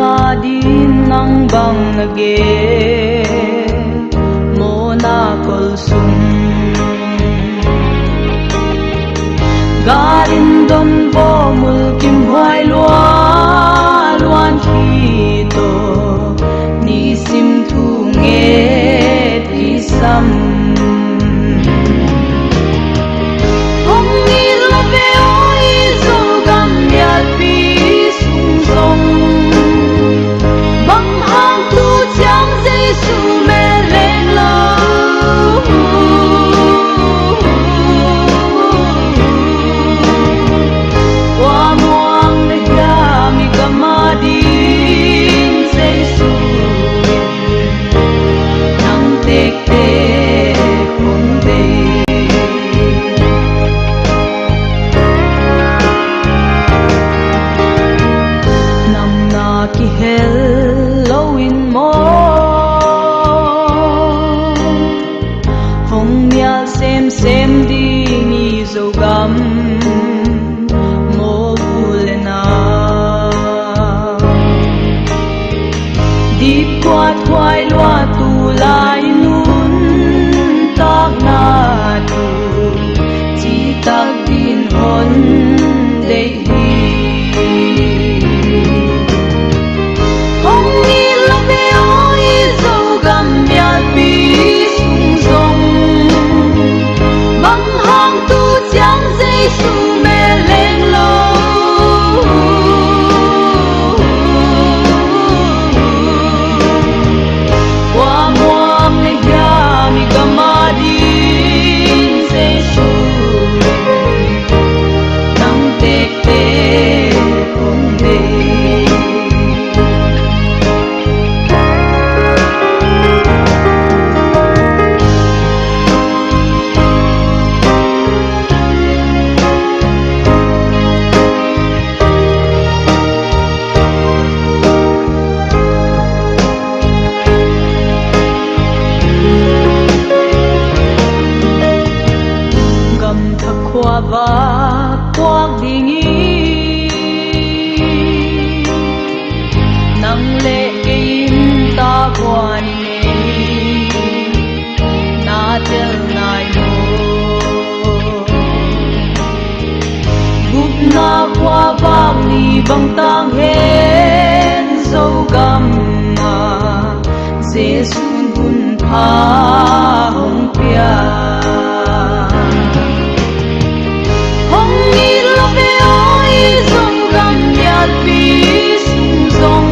madin nang bang nage mona kolsum garin don bo mul kim hoai lua luan khi to ni sim thu nge ti sam hong ni lo ve oi zo gam ya pi sung song bang hang tu chang dây su me lên lo qua muang le ga mi kamadin dây su nang tek te kong de nam na ki hel lo in mo hong mial sem ding i zo gam mo vulena di quat quai loa tu lai nun tak na tu chi tak din hon de hi hong ni lo ve oi zo gam ya pi sung song bang hang tu chang dây su me lên lo qua muang le ga mi kamadin dây su nang tek te kong de gam thak khwa va kwak ding i nang le ke in ta kwa ni ne na tel nai lo gup na kwa bang ni bang tang hen zo gam ma jesun hun pha hong pia hong ni lo ve oi zo gam ya pi sung song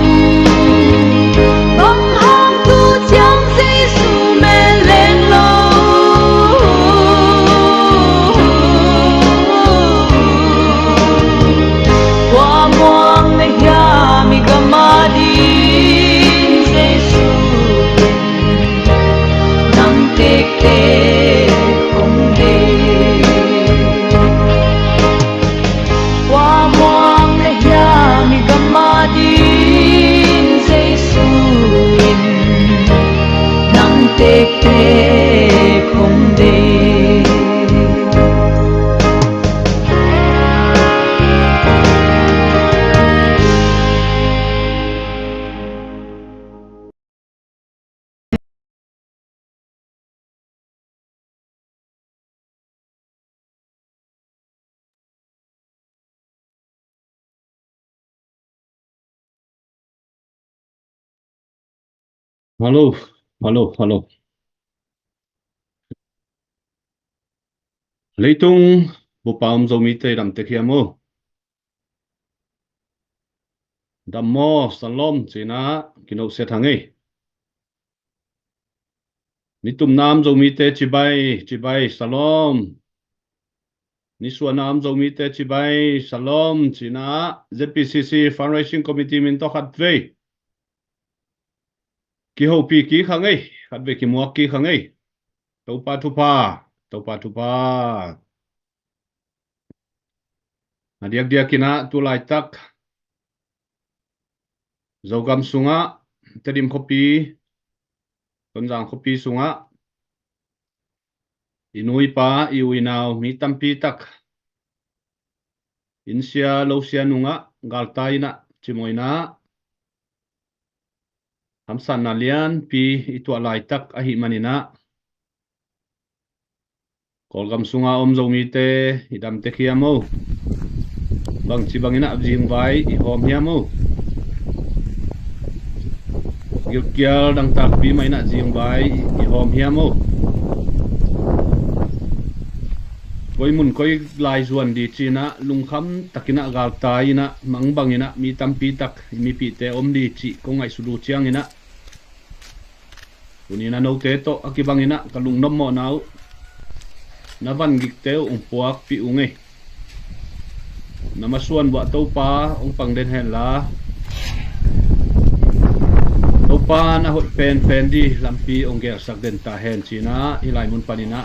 bang hang tu chang dây su me lên lo qua muang le ga mi kamadin dây su nang tek te kong de qua muang le ga mi kamadin dây su nang tek te kong de Hello, hello, hello. Leitung bupam zomi te dam te khiamo. Dammo salom china kino se thangi. Nitum nam zomi te chibai salom. Niswa nam zomi te chibai salom china ZPCC Fundraising Committee min to khat ve. Ki ho pi ki khangai, khat ve ki mo ki khangai. Topa thupa. Adiak dia kina tulai tak. Zogam sunga tedim kopi tonjang kopi sunga inui pa iuinau mi tampi tak insia losia nunga galtaina chimoina hamsan nalian pi itu alai tak ahi manina kolgam sunga zo mi te idam te khiamo bang chi bangina jing vai I hom hiamo gilkial dang tak pi maina jing vai I hom hiamo koi mun koi lai zuan di china lungkham takina gal taina mangbangina mi tampi tak mi pi te om di chi ko ngai sudu chiangina unina no te to akibangina kalung nom mo nau navan gik te puak pi unge namasuan wa to pa ong pang den hen la to pa na hot pen di lampi ong ger sak den ta hen china hilai mun panina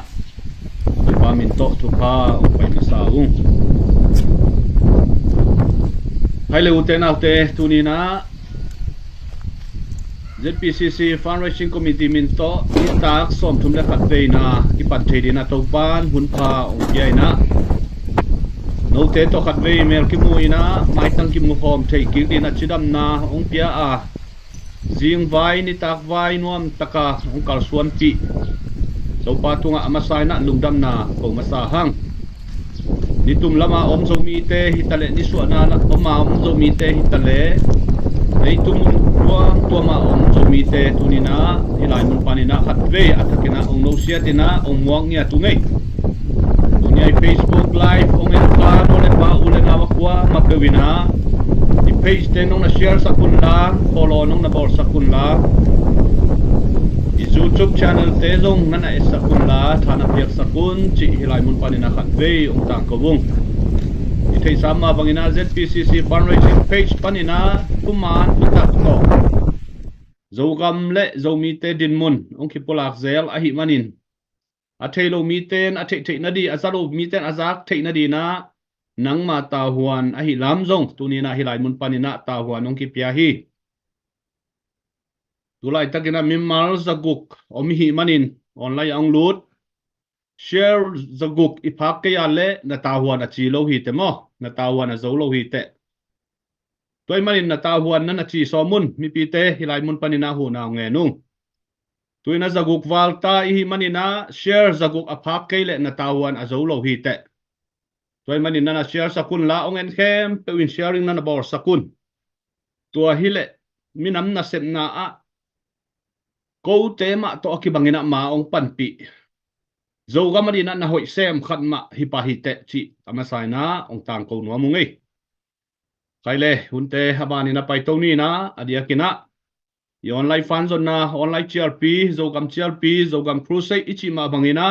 pa min to tu pa ong pai sa ung hai le ute na te tunina ZPCC Fundraising Committee min to itak som thum le khat veina ki pat thedina to pan hun pha ong yai na no te to khat vei mer ki muina mai tang ki mu hom thei ki dina chidam na ong pia a jing vai ni tak vai nuam taka ong kal suan pi so pa tunga amasai na lungdam na ko masa hang ni tum lama om zo mi te hitale ni su na oma om zo mi te hitale ei tum tua ma om zo mi te tunina hilai mun panina khat ve athakina ong no sia tina ong muang nia tungai dunia Facebook live ong en pa no le pa ule na wakwa mapewina di page te nong na share sa kun la follow nong na bor sa kun la YouTube channel te zong nana esa kun la thana piak sakun chi hilai mun panina khat ve ong tang ko bung I thei sama bangina ZPCC fundraising page panina tuman putak to zogam le zomi te din mun ong ki polak zel a hi manin a thelo mi ten a thei na di azalo mi ten azak thei na di na nangma ta huan a hi lam zong tunina hilai mun panina ta huan ong ki pia hi tulai takina mimal zaguk omi hi manin online ang lut share zaguk iphak ke yale na tahuan a chi lo hi te mo na tahuan a zo lo hi te toy manin na tahuan na chi somun mi pi te hilai mun panina hu na nge nu tuina zaguk walta hi manina share zaguk aphak ke le na tahuan a zo lo hi te toy manin na share sakun la ong en khem pe win sharing na bor sakun tua hile minam na sep na a ko te ma to akibangina ma ong panpi zo gamadina na hoi sem khat ma hi pa hi te chi amasai na ong tang ko no mungai kaile hunte habani na pai to ni na adia kina I online fund zon na online CRP zo gam CRP zo gam crusade ichi ma bangina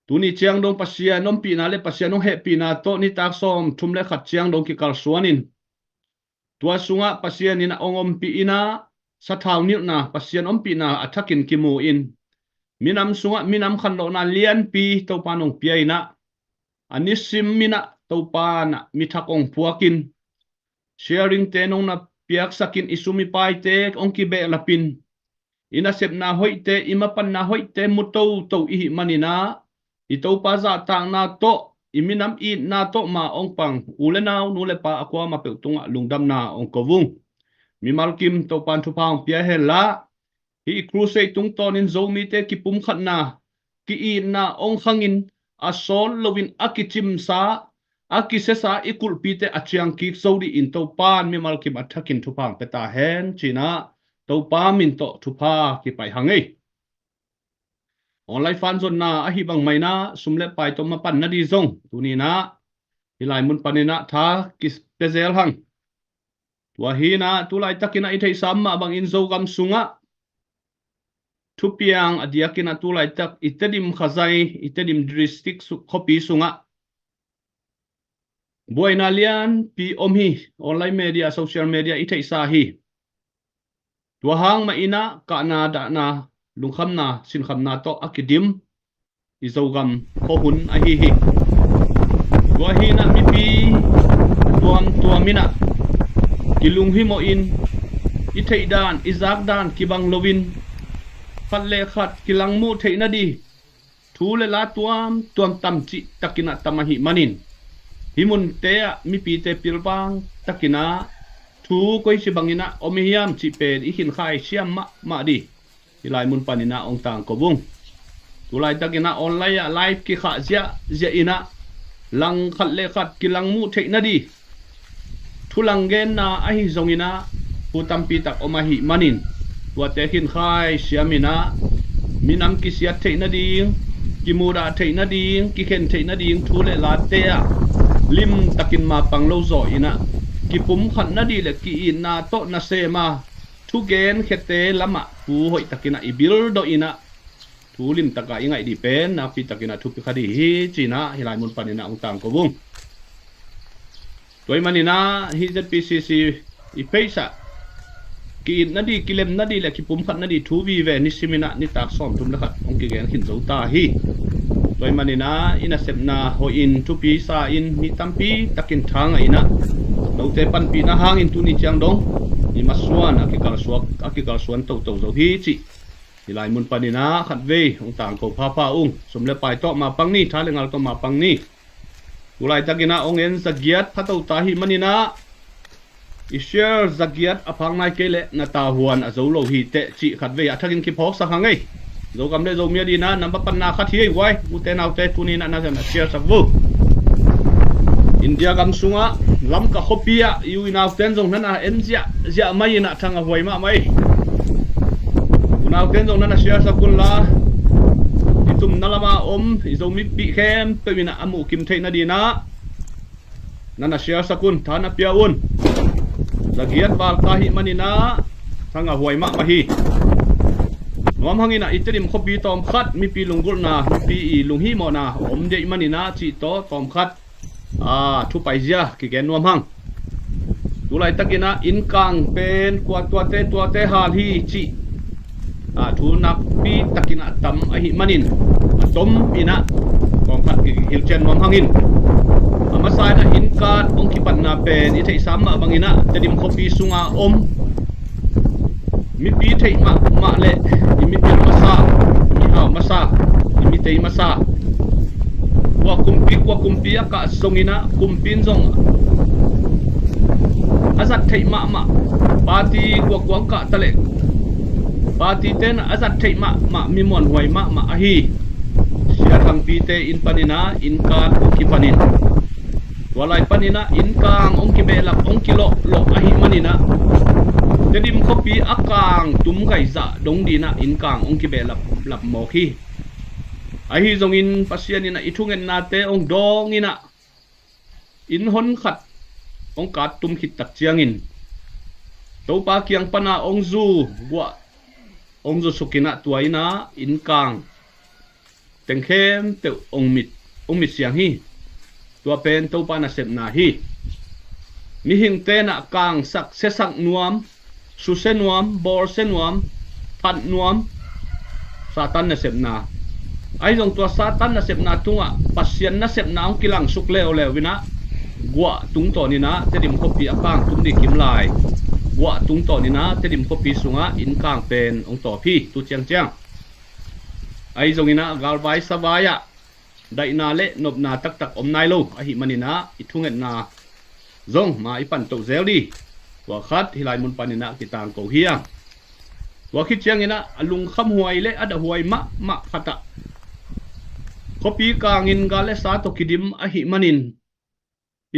tuni chiang dong pasia nom pi na le pasia no he pi na to ni tak som thum le khat chiang dong ki kal suanin tua sunga pasia ni na ongom pi ina sa thau ni na pasian om pi na athakin ki mu in minam sunga minam khan lo na lian pi to panong pi ina anisim mina to pana mithakong puakin sharing te nong na piak sakin isumi pai te ong ki be lapin ina sep na hoite imapan na hoite muto to I manina ito pa za tang na to iminam I na to ma ong pang ulenaw nule pa akwa mapeutunga lungdam na ong kovung mimalkim to pan thu pang pia hela hi crusade tung tonin zomi te ki pum khat na ki I na ong khangin asol lovin akichim sa akisesa ikul pi te achiang ki sodi in to pan mimalkim athakin thu pang peta hen china to pa min to thu pa ki pai hangai online fan zon na a hi bang mai na sumle pai to ma pan na di zong tunina hilai mun panina tha ki pezel hang tua hina tulai takina I thei samma bang in zo gam sunga thupiang adiakina tulai tak itedim khazai itedim district su khopi sunga boina lian pi omhi online media social media I thei sa hi tua hang ma ina ka na da na lungkham na sin kham na to akidim I zo gam ko hun a hi hi tua hina mi pi tua mina kilung hi mo in I thei dan izak dan kibang lovin khat le khat kilang mu thei na di thu le la tuam tam chi takina tamahi manin himun te mi pi te pilbang takina thu thu koi si bangina omihiam chi pen I hin khai siam ma di hilai mun panina ong tang ko bung tulai takina online ya live ki kha zia ina lang khat le khat ki lang mu theina di thulang gen na a hi zongina putampi tak omahi manin tua te hin khai siamina minam ki sia theina ding ki muda theina ding ki khen theina ding thu le la te a lim takin ma panglo zo ina ki pum khat na di le ki ina to na se ma thu gen khete lama pu hoi takina ibil do ina thu lim taka ingai di pen na pi takina thu pi khadi hi china hilai mun panina ong tang ko bung toy manina hi zpcc I peisa ki na di kilem na di le ki pum khat na di thu vi ve ni simina ni tak som tum la khat ong ki gen khin zo ta hi toy manina ina sepna ho in thu pi sa in mi tampi takin thang ina no te pan pi na hang in tu ni chang dong ni maswan akikal suan to zo hi chi hilai mun panina khat ve ong tang ko pha ung som le pai to ma pang ni tha le ngal to ma pang ni ulai takina ong en zagiat phato ta hi manina I share zagiat aphang nai kele na ta huan a zo lo hi te chi khat ve athakin ki phok sa hangai zo kam le zo mia di na number pan na khat hi wai u te nau te tu ni na na share sa vu India kam sunga lam ka khopia yu inaw ten zong nana enzia zia mai na thanga huai ma mai unaw ten zong nana share sa kun la itum nalama izo mi pi khem pe mina amu kim theina di na nana share sa kun thana pia un zagiat bal ta hi manina thanga huai ma hi nom hangina iterim khopi tom khat mi pi lungul na pi I lunghi mo na de manina chi to tom khat thu pai zia ki gen nom hang tulai takina in kang pen kwa tua te hal hi chi thu nak pi takina tam a hi manin tom ina tom khat ki hil chen nom hangin masai na in kat ong ki pat na pen I thei sam ma bangina tedim khopi sunga mi pi thei ma le I mi pi masa mi haw masa I mi tei masa wa kumpi ka songina kumpin zong azat thei ma party kwang ka tale party ten azat thei ma mi mon huai ma a hi sia thang pi te in panina in kan ong ki panin walai panina in kang ong ki belak ong ki lo a hi manina tedim khopi akang tum kai za dong dina in kang ong ki belap lap mo khi a hi zong in pasian ina ithungen na te ong dong ina in hon khat ong kat tum khit tak chiangin to pa kiang pana ong zu sukina tuaina in kang tengkhem te ong mit siang hi tua pen to pa na sep na hi mi hing te na kang sak se sak nuam su se nuam bor se nuam phat nuam satan na sep na ai jong tua satan na sep na tunga pasien na sep na ong kilang suk leo wina gwa tung to ni na tedim kopi akang tum di kim lai gwa tung to ni na tedim kopi sunga in kang pen ong to phi tu chiang ai jong ina galbai savaya dai na le nop na tak om nai lo a hi manina ithunget na zong ma ipan to zel di wa khat hilai mun panina kitang ko hiang wa khit chiang ina alung kham huai le ada huai ma khata kopi kangin gale sa to kidim a hi manin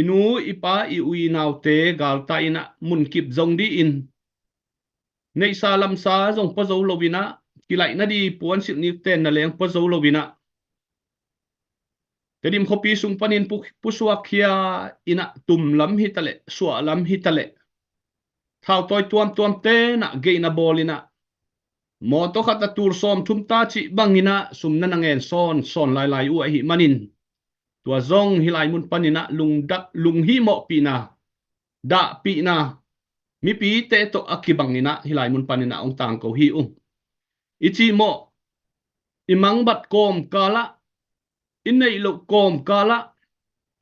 inu ipa I ui naw te gal ta ina mun kip zong di in nei sa lam sa zong po zo lowina kilai na di puan sit ni ten na leng po zo lowina tedim khopi sung panin puswa khia ina tum lam hitale suwa lam hitale thau toy tuam te na geina bolina mo to khata tur som thum ta chi bangina sumna nangen son lai u hi manin tua zong hilai mun panina lung hi mo pina da pina mi pi te to akibangina hilai mun panina ong tang ko hi ichi mo imang bat kom kala inei lo kom kala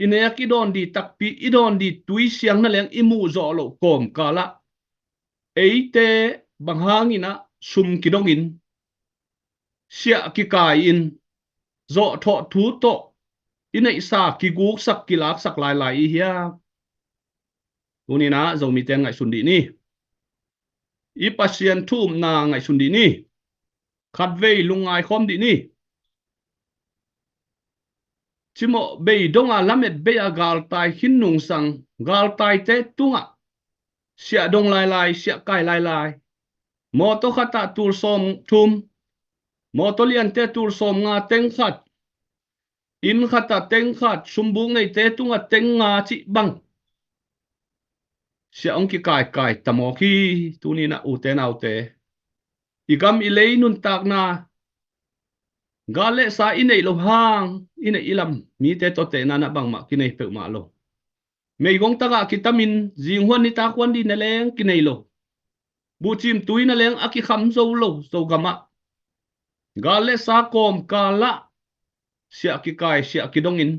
ineki don di takpi idon di tui siang na leng imu zo lo kom kala eite banghangina sum kidongin sia ki kai in zo tho thu to inei sa ki guk sak kilak sak lai hi ya tuni na zo mi ten ngai sun di ni i pasien thum na ngai sun di ni khat vei lungai khom di ni chimo bei donga lamet be a gal tai hin nung sang gal tai te tunga sia dong lai lai sia kai lai lai mo to khata tur som thum mo to lian te tur som nga teng khat in khata teng khat sumbung nei te tunga teng nga chi bang sia ong ki kai kai tamo khi tuni na u te nau te igam i lei nun tak na gale sa inei lo hang inei ilam mi te to te na na bang ma kinei pe ma lo mei gong taka kitamin jing huan ni ta kwan di na leng kinei lo bu chim tui na leng aki kham zo lo zo gama gale sa kom kala sia ki kai sia ki dongin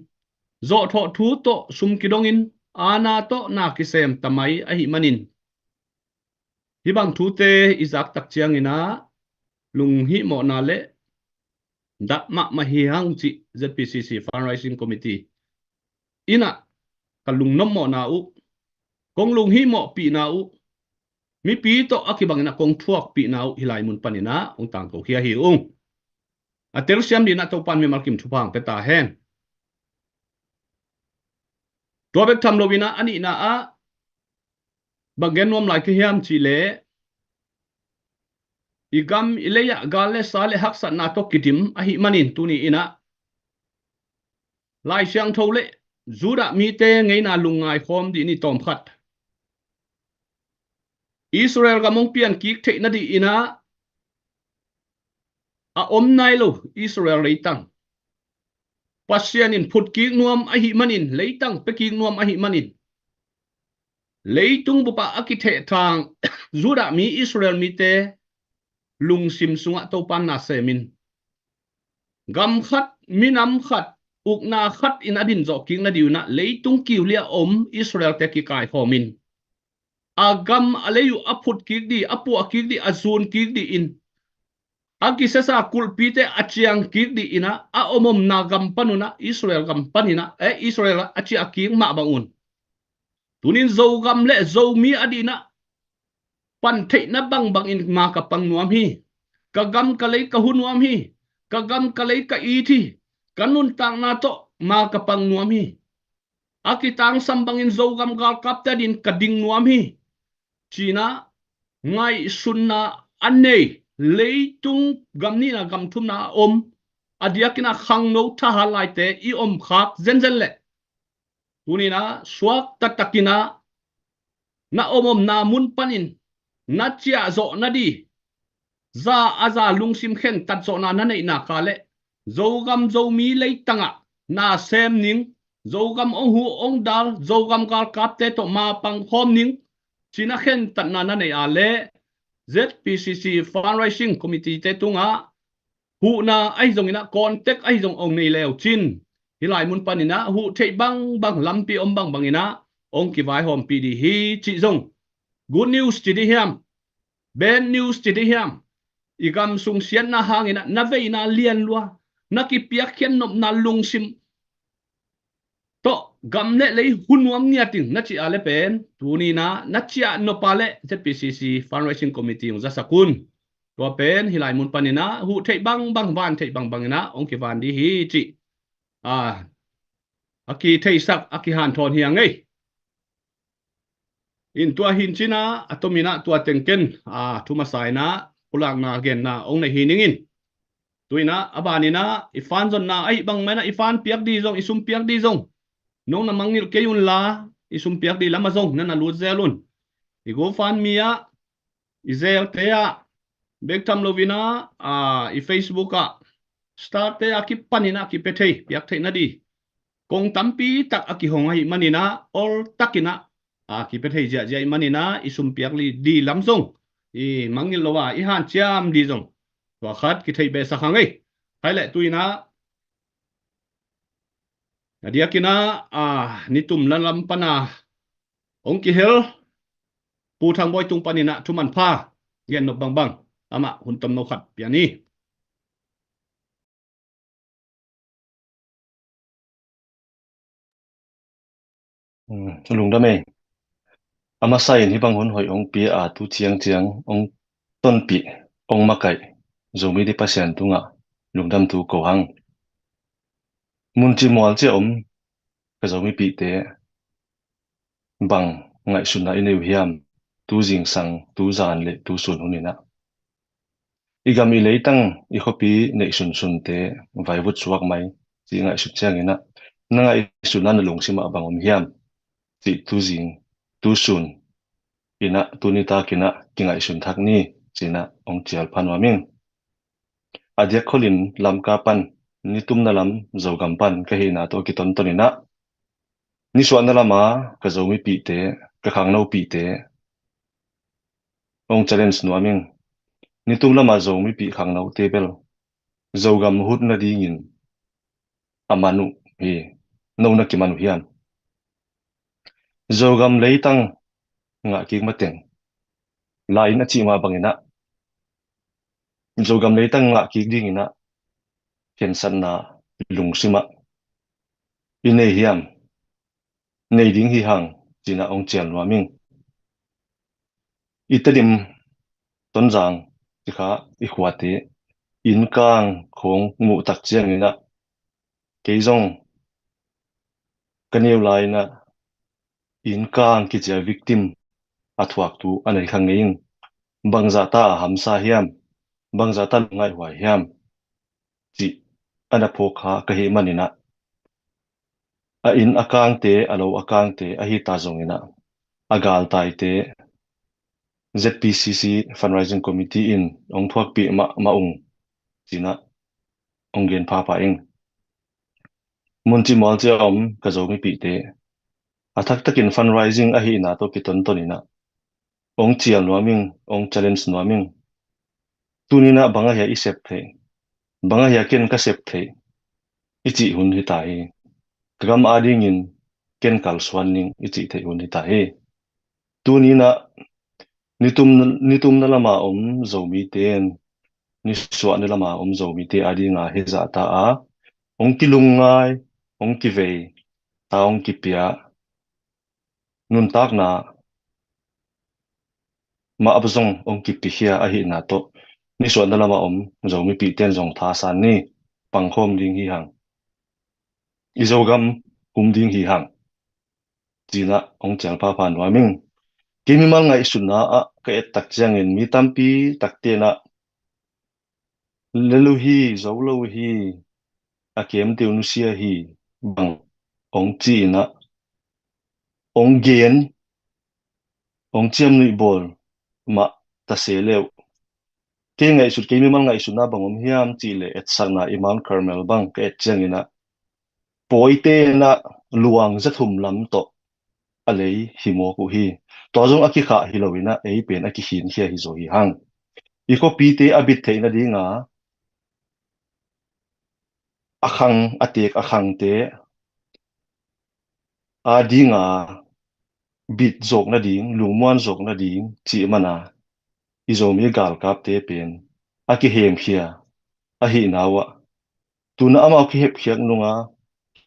zo tho thu to sum ki dongin ana to na ki sem tamai a hi manin hi bang thu te izak tak chiang ina lung hi mo na le da ma hi hang chi ZPCC fundraising committee ina kalung nom mo na u kong lung hi mo pi na u mi pi to akibang na kong thuak pi na u hilai mun panina ong tang ko khia hi ung atel siam di na to pan mi malkim thupang pe ta hen to bek tham lovina ani na a bagen nom lai ki hiam chi le igam ileya gale sale haksa na to kitim a hi manin tuni ina lai siang thole zura mi te ngei na lungai khom di ni tom khat Israel ga mong pian ki the na di ina a om nai lo Israel leitang pasianin phut ki nuam a hi manin leitang pe ki nuam a hi manin leitung bupa akithe thang zura mi Israel mi te lung sim sunga to pan na semin gam khat minam khat ukna khat in adin zo king na diuna leitung kiulia om Israel te ki kai khomin agam aleyu aput ki di apu akik di azun ki di in aki sesa kulpite achiang ki di ina a omom na gam panuna Israel gam panina Israel achi aking ma bangun tunin zo gam le zo mi adina pan thei na bang bang in ma ka pang nuam hi ka gam ka lei ka hun nuam hi ka gam ka lei ka i thi kanun tang na to ma ka pang nuam hi akitang sambang in zo gam gal kap ta din ka ding nuam hi china ngai sunna anei leitung gam ni na gam thum na om adiakina khang no tha halai te i om khak zen zen le tunina swak tatakina na omom na mun panin na chia zo na di za aza lungsim khen tat zo na nei na kale zogam zo mi lei tanga na sem ning zogam ong hu ong dal zogam gal kap te to ma pang khom ning china khen tat na nei ale ZPCC fundraising committee te tunga hu na ai zong ina contact ai zong ong nei leo chin hilai mun panina hu thei bang bang lampi om bang bangina ong ki vai hom pd hi chi zong good news chi di hiam bad news chi di hiam igam sung sian na hangina na veina lian lua na ki piak khian nop na lungsim to gam le lei hunwam nia ting na chi ale pen tuni na chia no pale ZPCC fundraising committee ong zasakun to pen hilai mun panina hu thei bang bang van thei bang bangina ong ki van di hi chi aki thei sak aki han thon hiang ei in tua hin china atomina tua tengken thuma sai na pulang na gen na ong nei hiningin tuina abanina ifan zon na ai bang mana ifan piak di zong isum piak di zong nong na mangil keyun la isum piak di lama zong na lu zelun igo fan mia izel te a bek tam lovina i Facebook a start te aki panina ki pethei piak thei na di kong tampi tak aki hongai manina ol takina ki pethei ja ja manina isum piak li di lam zong i mangil lowa i han cham di zong wa khat ki thei be sa khangai hai le tuina dia kina nitum lan lam pana ong ki hel pu thang boy tung panina thuman pha gen no bang bang ama hun tam no khat piani Lùng đam mê ama sai ni bang hun hoi ong pi a tu chiang chiang ong ton pi ong makai zomi di pasien tunga lungdam tu ko hang mun chi mual che om ka zomi pi te bang ngai suna ineu hiam tu jing sang tu zan le tu sun hunina igami leitang I khopi nei sun sun te vai vut suak mai chi ngai su chiang ina na ngai sunan lungsima bang om hiam chi tu jing tu sun ina tunita kina kingai sun thak ni china ong chial phanwa ming adia kholin lam ka pan ni tum na lam zogam pan ka hi na to ki ton tonina ni swa na lama ka zomi pi te ka khang no pi te ong challenge no ming ni tum lama zomi pi khang no te bel zogam hut na ding in amanu hi no na ki manu hian zogam leitang nga ki mateng lain a chi ma bangina zogam leitang nga ki ding ina ken san na lungsima ine hiam nei ding hi hang china ong chial no ming itadim tonjang ti kha I khwate in kang khong ngu tak chiang ina keizong kaneu lai na in kang ki chia victim athuak tu anei khang ngeing bangza ta hamsa hiam bangza ta ngai hwai hiam chi ana phokha ka he manina a in akang te alo akang te a hi ta zong ina agal tai te ZPCC fundraising committee in ong thuak pi ma ung china ong gen pha pa eng mun chi mol che om ka zomi pi te athak takin fundraising a hi na to ki ton tonina ong chial nuaming ong challenge nuaming tunina banga ya I sep the banga ya ken ka sep the ichi hun hi ta hi gam ading in ken kal swanning ichi the hun hi ta hi tunina nitum na lama om zomi ten ni swa na lama om zomi te adinga he za ta a ong ki lungai ong ki vei ta ong ki pia nun tak na ma abzong ong ki pi hia a hi na to ni swa na lama om zomi pi ten zong tha san ni pangkhom ding hi hang izogam ding hi hang china ong chal pa pan wa ming kimi mal ngai sunna a ka et tak chiang in mi tampi takte na lelu hi zolo hi a kem te unusia hi bang ong chi na ong gen ong chiam nui bol ma ta se leu ke ngai sut kimi mal ngai sunna bang om hiam chi le et sana I Mount Carmel bang ka et chiang ina poite na luang zathum lam to alei himo ku hi to jong aki kha hi loina ei pen aki hin hia hi zo hi hang iko pi te abit theina dinga akhang atek akhang te a dinga bit zok na ding lungmuan zok na ding chi mana izomi gal kap te pen aki hem khia a hi nawa tuna ama ki hep khiak nunga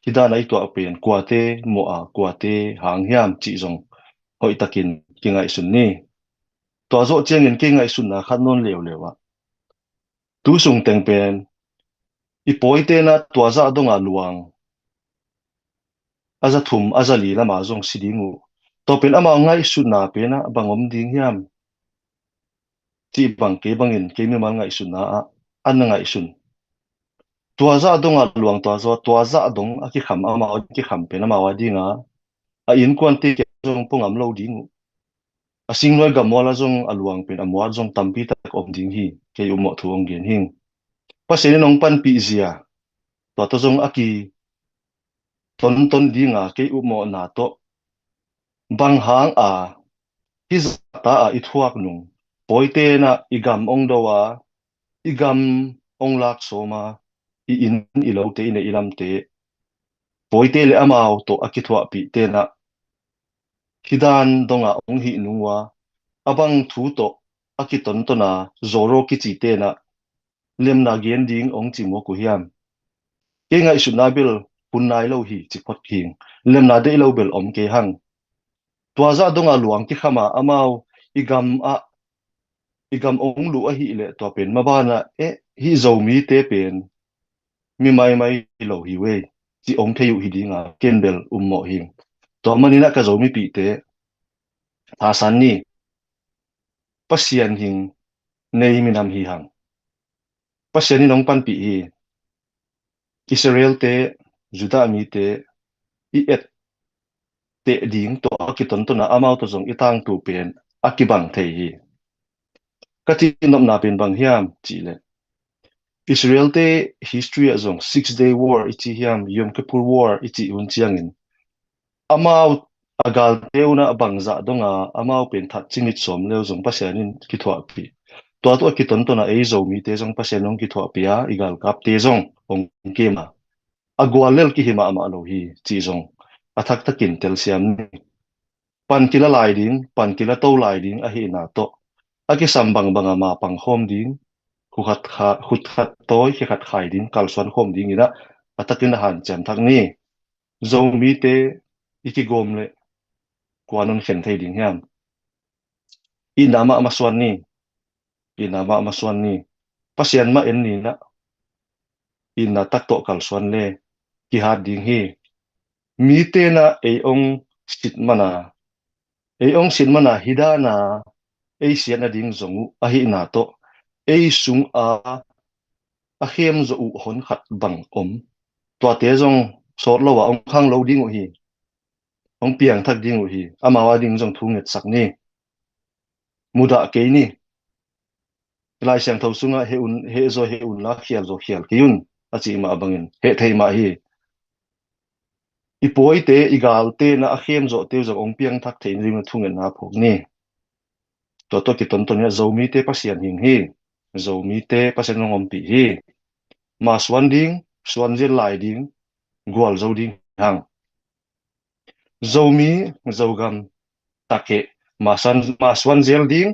hidana I to pen kwate mo a kwate hang hiam chi zong hoi takin kingai sunni to zo chiang in kingai sunna khan non lew lewa tu sung teng pen I poite na tuaza donga luang aza thum aza li lama zong sidingu to pen ama ngai sunna pena bangom ding hiam ti bang ke bangin ke mi mal ngai sunna a an ngai sun tuaza donga luang tuaza dong aki kham ama ki kham pena ma wa dinga a in kwan te ke zong pungam lo dingu a sing noi gamola zong aluang pen amwa zong tampi tak om ding hi ke umo thuong gen hing paseni nong pan pi zia to zong aki ton dinga ke umo na to bang hang a hizata a ithuak nung poite na igam ong dowa igam ong lak soma I in ilo te ine ilam te poite le amao to akithwa pi te na hidan donga ong hi nungwa abang thu to akiton to na zoro kichi te na lem na gen ding ong chi mo ku hiam ke ngai su na bil punai lo hi chi phot king lem na de lo bel om ke hang tua za donga luang ki khama amau igam ong lu a hi le to pen ma bana hi zo mi te pen mi mai lo hi we chi ong theyu hi dinga kenbel ummo hing to manina ka zo mi pi te tha san ni pasian hing nei minam hi hang pasian ni nong pan pi hi Israel te Juda mi te i et te ding to akiton to na amau to zong itang tu pen akibang thei hi kati nom na pen bang hiam chi le Israel te history azong 6 day war ichi hiam Yom Kippur war ichi hun chiangin amau agal teuna bangza donga amau pen that chingit som leo zong pasianin ki thwa pi to akiton to na ei zo mi te zong pasianong ki thwa pia igal kap te zong ong kema agwalel ki hima ama lo hi chi zong athak takin tel siam ni pan kila lai ding pan kila to lai ding a hi na to aki sambang banga ma pang khom ding khut khat toy ki khat khai ding kal swan khom ding ina atakin han chan thak ni zo mi te iki gom le kwanon khen thei ding hiam i nama ama swan ni pasian ma en ni na in na tak to kal swan le ki hat ding hi mi te na e ong sit mana hidana e sian a ding zongu a hi na to e sung a khem zo u hon khat bang om to te zong sor lo wa ong khang lo ding hi ong piang thak ding hi amawa ding zong thunget sak ni muda ke ni lai sang tho sunga he un la khial zo khial kiun achi ma bangin he thei ma hi ipoi te igal te na a khem zo te zo ong piang thak thein ring thunget na phok ni to ki ton ton ya zo mi te pasian hing hi zo mi te pasian ngom pi hi ma swan ding swan je lai ding gwal zo ding hang zo mi zo gam take ma swan zel ding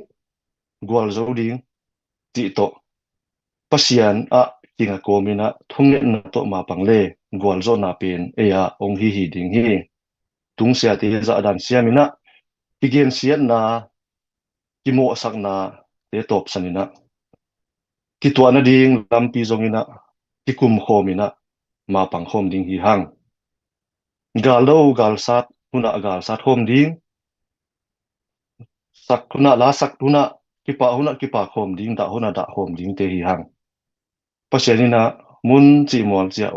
gwal zo ding ti to pasian a kinga komina thunget na to ma pangle gwal zo na pen eya ong hi ding hi tung sia ti za dan siamina igen siat na kimo sak na te top sanina ki to na ding lampi zongina ki kum khomina ma pang khom ding hi hang gal sat hom ding sak huna ki pa khom ding da khom ding te hi hang pasianina mun chi mol chia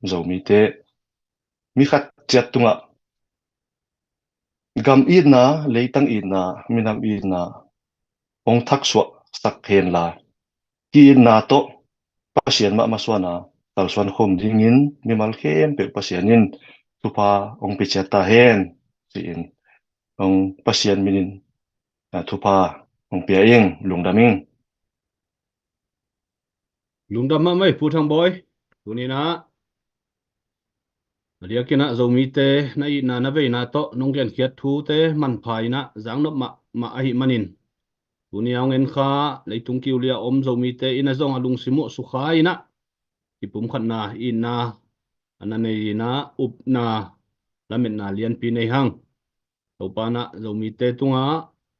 zo mi te mi khat chat tunga gam id na leitang id na minam id na ong thak swa sak hen la ki na to pasian ma maswana kal swan khom ding in mi mal khem pe pasianin tupa ong pe chata hen in ong pasian minin thupa ong pia ing lungdaming lungdam ma mai pu thang boy tunina ria kina zo mi te na i na ve na to nong gen khiat thu te man phai na jang no ma a hi manin tuni ang en kha leitung kiu lia zo mi te ina zong alung simu su khai na ipum khat na in na ananei na up na lamen na lian pi nei hang to pa na zo mi te tunga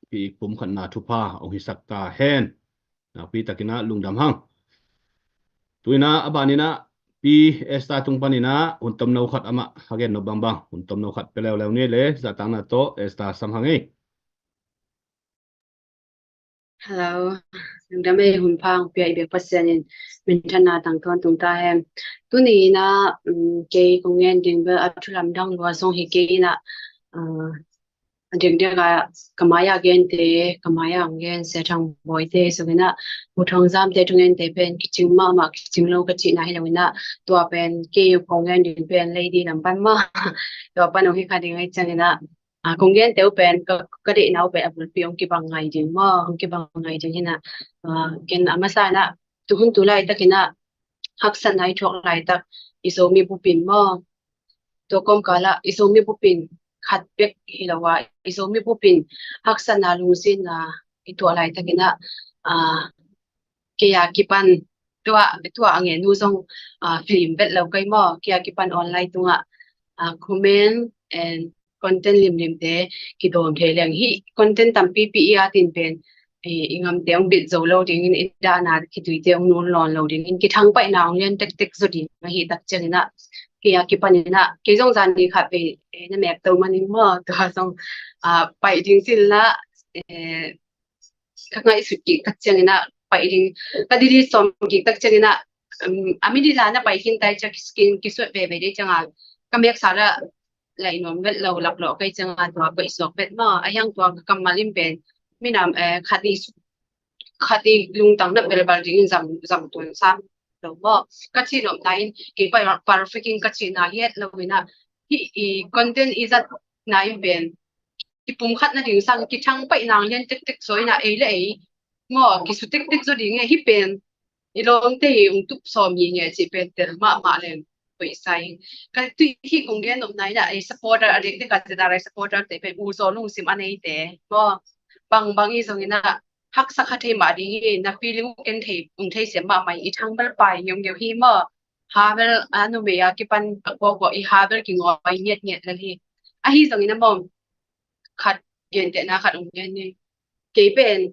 pi pum khat na thu pa ong hi sak ta hen na pi takina lungdam hang tuina abanina pi esta tung panina untom no khat ama hagen no bang untom no khat pelew lew ni le zatang na to esta sam hangi Hello, nang dami hun phang pia ibe pasianin min thana tang thon tung ta hem tu ni na ke kongen ding ba athulam dang wa song hi ke na ding de ga kamaya gen te kamaya ngen se thang boy te so na mu thong jam te thungen te pen kiching ma kiching lo ka chi na hi na to pen ke kongen ding pen lady lam pan ma to pan hi kha ding ai chang na công gen tiểu pen cái điện nào về apple piong ki bang ngai ding ma hong ki bang ngai ding hina ken amasa na tu hun tu lai takina haksan nai thok lai tak isomi bupin ma to kom kala isomi bupin khat pek hilawa isomi bupin haksan na lungsin na itu lai takina kaya kipan tua ange nu song film bet lo kai ma kaya kipan online tunga comment and content lim te ki dom the leng hi content tam pi a tin pen ingam te ong bit zo lo ding in da na ki tui te ong non lon lo ding in ki thang pai na ong len tek tek zo di ma hi tak chen na ki ya ki panina ki jong zan ni kha pe na mek to maning mo to song pai ding sil na ka ngai su ki tak chen na pai ding ka di som ki tak chen na ami di la na pai hin tai cha skin ki su ve ve de changa ka mek sa la lai nom vet lo lak lo kai changa to pai sok vet ma ayang to ka malim pen minam khati lung tang na bel bal ding zam tun sam lo mo ka chi nom nai ki pai perfecting ka chi na yet lo wina hi content is at nai ben ki pum khat na ding sang ki thang pai nang len tek tek soi na ei le ei mo ki su tek tek zo ding hi pen i long te ung tup som yi nge chi pen tel ma len pai sai ka tu hi kong gen nom nai da ei supporter adek te ka te da supporter te pe u zo lung sim anei te mo bang i zong ina hak sakha the ma ding hi na feeling ken thei ung thei se ma mai i thang bal pai yong yo hi mo havel anu me ya ki pan ko i havel ki ngoi nyet la hi a hi zong ina mom khát hiện tại na khát ông nhân đi kế bên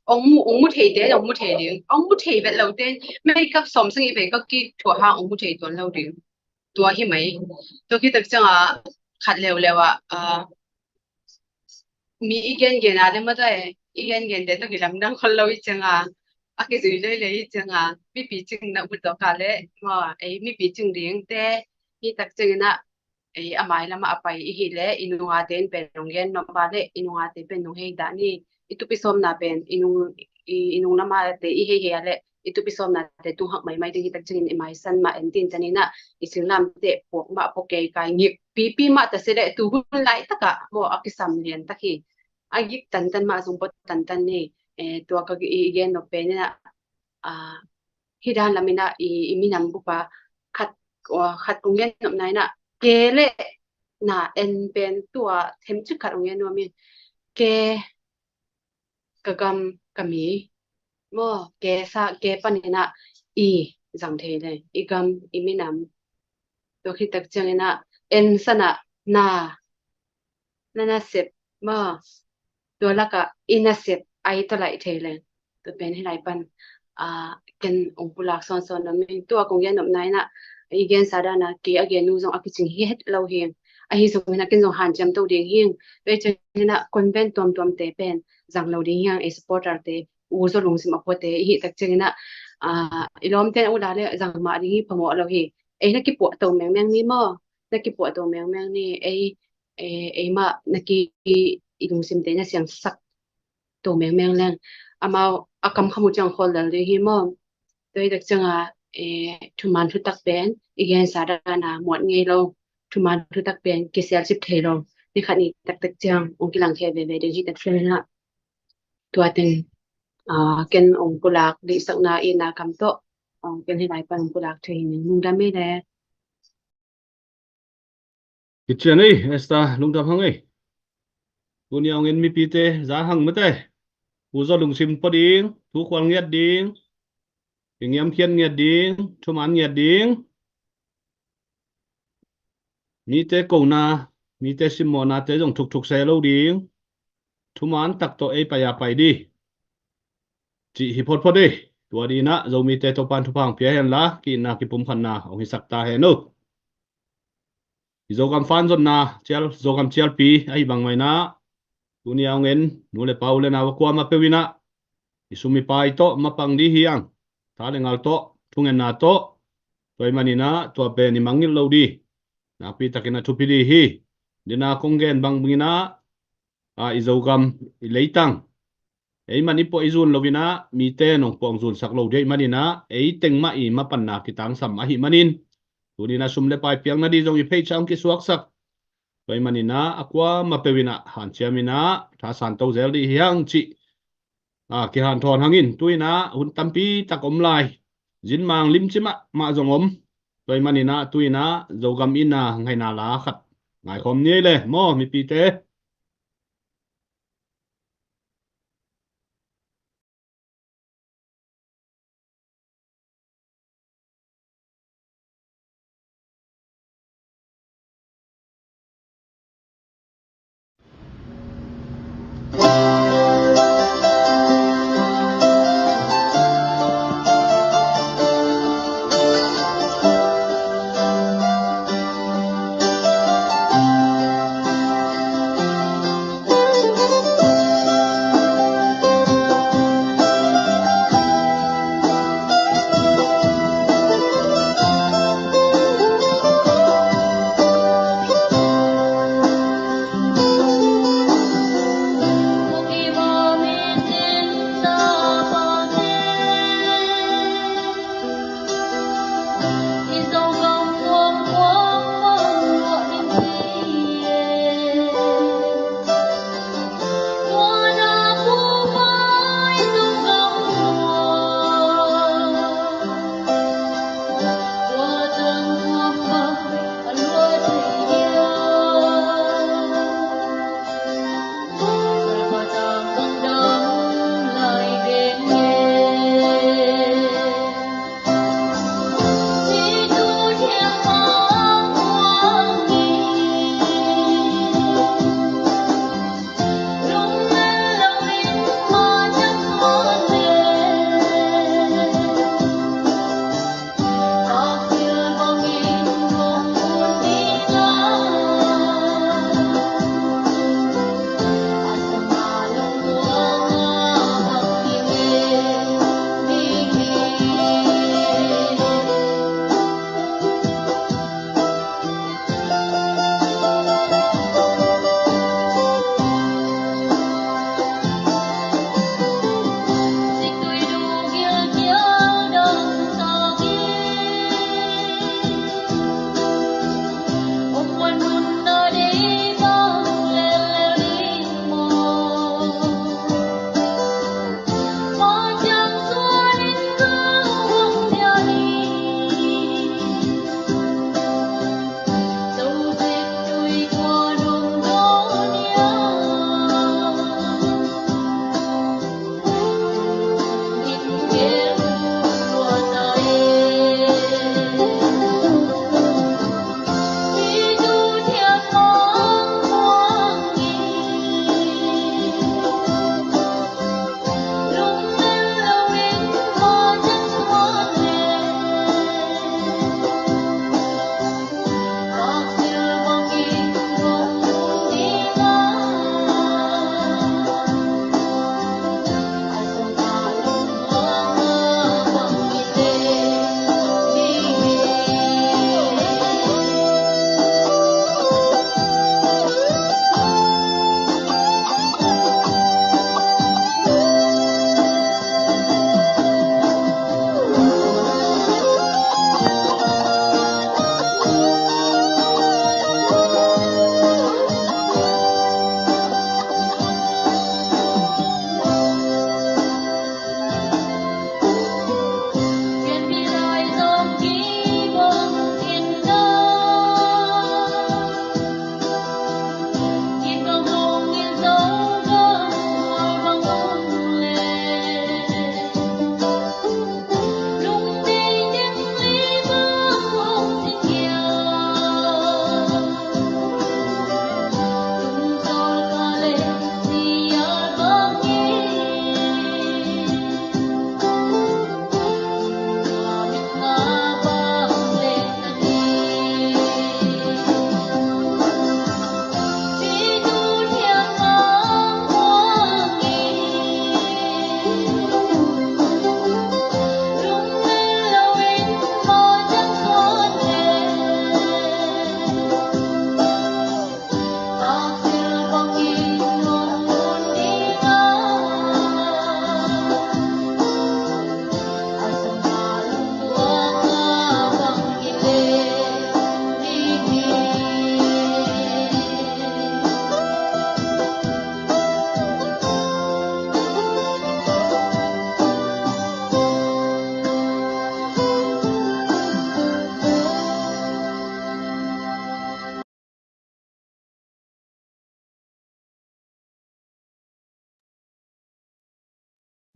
ông mu thầy đấy ông mu thầy đi ông mu thầy về lâu tên mấy các sống sinh về các cái thua hàng ông mu thầy tuần lâu đi tua hi mấy tôi khi thực chẳng khát lều mi igen gen à mà đây igen gen đấy tôi khi làm đang khôn lâu chẳng cái gì lấy chẳng mi bị chừng nào bút đó cả lẽ mà ấy mi bị chừng điên thế khi thực chẳng na ai amai lama apai I hi le inunga ten pen nonggen no bale inunga te pen nong hei da ni itu pisom na pen inung lama te I hei hei ale itu pisom na te tu hak mai te hitak chingin imai san ma entin chanina isinglam te pok ma poke kai ngip pi ma ta se le tu hun lai taka mo akisam lian taki agik tan ma sung pot tan ni to ka igen no pen na hidan lamina iminam bupa khat khat kungen nom nai na ke le na en pen tua them chu khat ong no mi ke kagam kami mo ke sa ke panina I jang the le igam iminam to khi tak changena en sana na sep ma to laka ina sep ai to lai the le to pen hi lai pan ken ong pulak son na mi to kong yan nom nai na igen sadana ki again nu zong akiching hi het lo hi a hi so na ken zong han jam to ding hing pe chena convent tom te pen jang lo ding yang e supporter te u zo lung sim apote hi tak chena ilom ten u da le jang ma ding hi pamo lo hi e na ki po to meng ni mo na ki po to meng ni e ma na ki ilung sim te na siang sak to meng lang ama akam khamu chang khol dal de hi mo tôi được chăng thu man thu tắc bên igen sadana muat ngay lo thu man thu tắc bên cái sel chip thay lo đi khát đi tắc tắc chăng ông cái lăng khe về để gì tắc phê na tua tin ken ông kulak đi sắc na ina kam to ông ken hi lai pan ông kulak thay nên nung đam mê đấy cái chuyện ấy esta lung tâm hăng ấy cô nhau ngân mi pite giá hăng mất đây cô do lùng sim po điên thu khoang nghiệt điên kinh nghiệm khiên nghiệt điên thu man nghiệt điên mi te cầu na mi te simona te dòng thục xe lâu điên thu man tắc to ấy phải đi chị hi phốt đi tua đi na dầu mi te to pan thu phang phía hen lá kỳ na kỳ pum khăn na ông hi sắc ta hen no dầu cam phan zon na dầu cam chial pi ai bằng mày na dunia ngen nule paule na wakwa ma pewina isumi pai to mapang di hiang ta le ngal to thungen na to toy manina to pe ni mangil lo di na pi takina thupi di hi dina kongen bang bingina izogam ileitang ei mani po izun lovina mi te nong pong zun sak lo dei manina ei teng ma I ma pan na kitang sam a hi manin tunina sumle pai piang na di jong I phei chang ki suak sak toy manina akwa ma pewina han chiamina tha san to zel di hiang chi ki han thon hangin tuina hun tampi takom lai jin mang lim chima ma jong om toy manina tuina zogam ina ngai na la khat ngai khom nie le mo mi pi te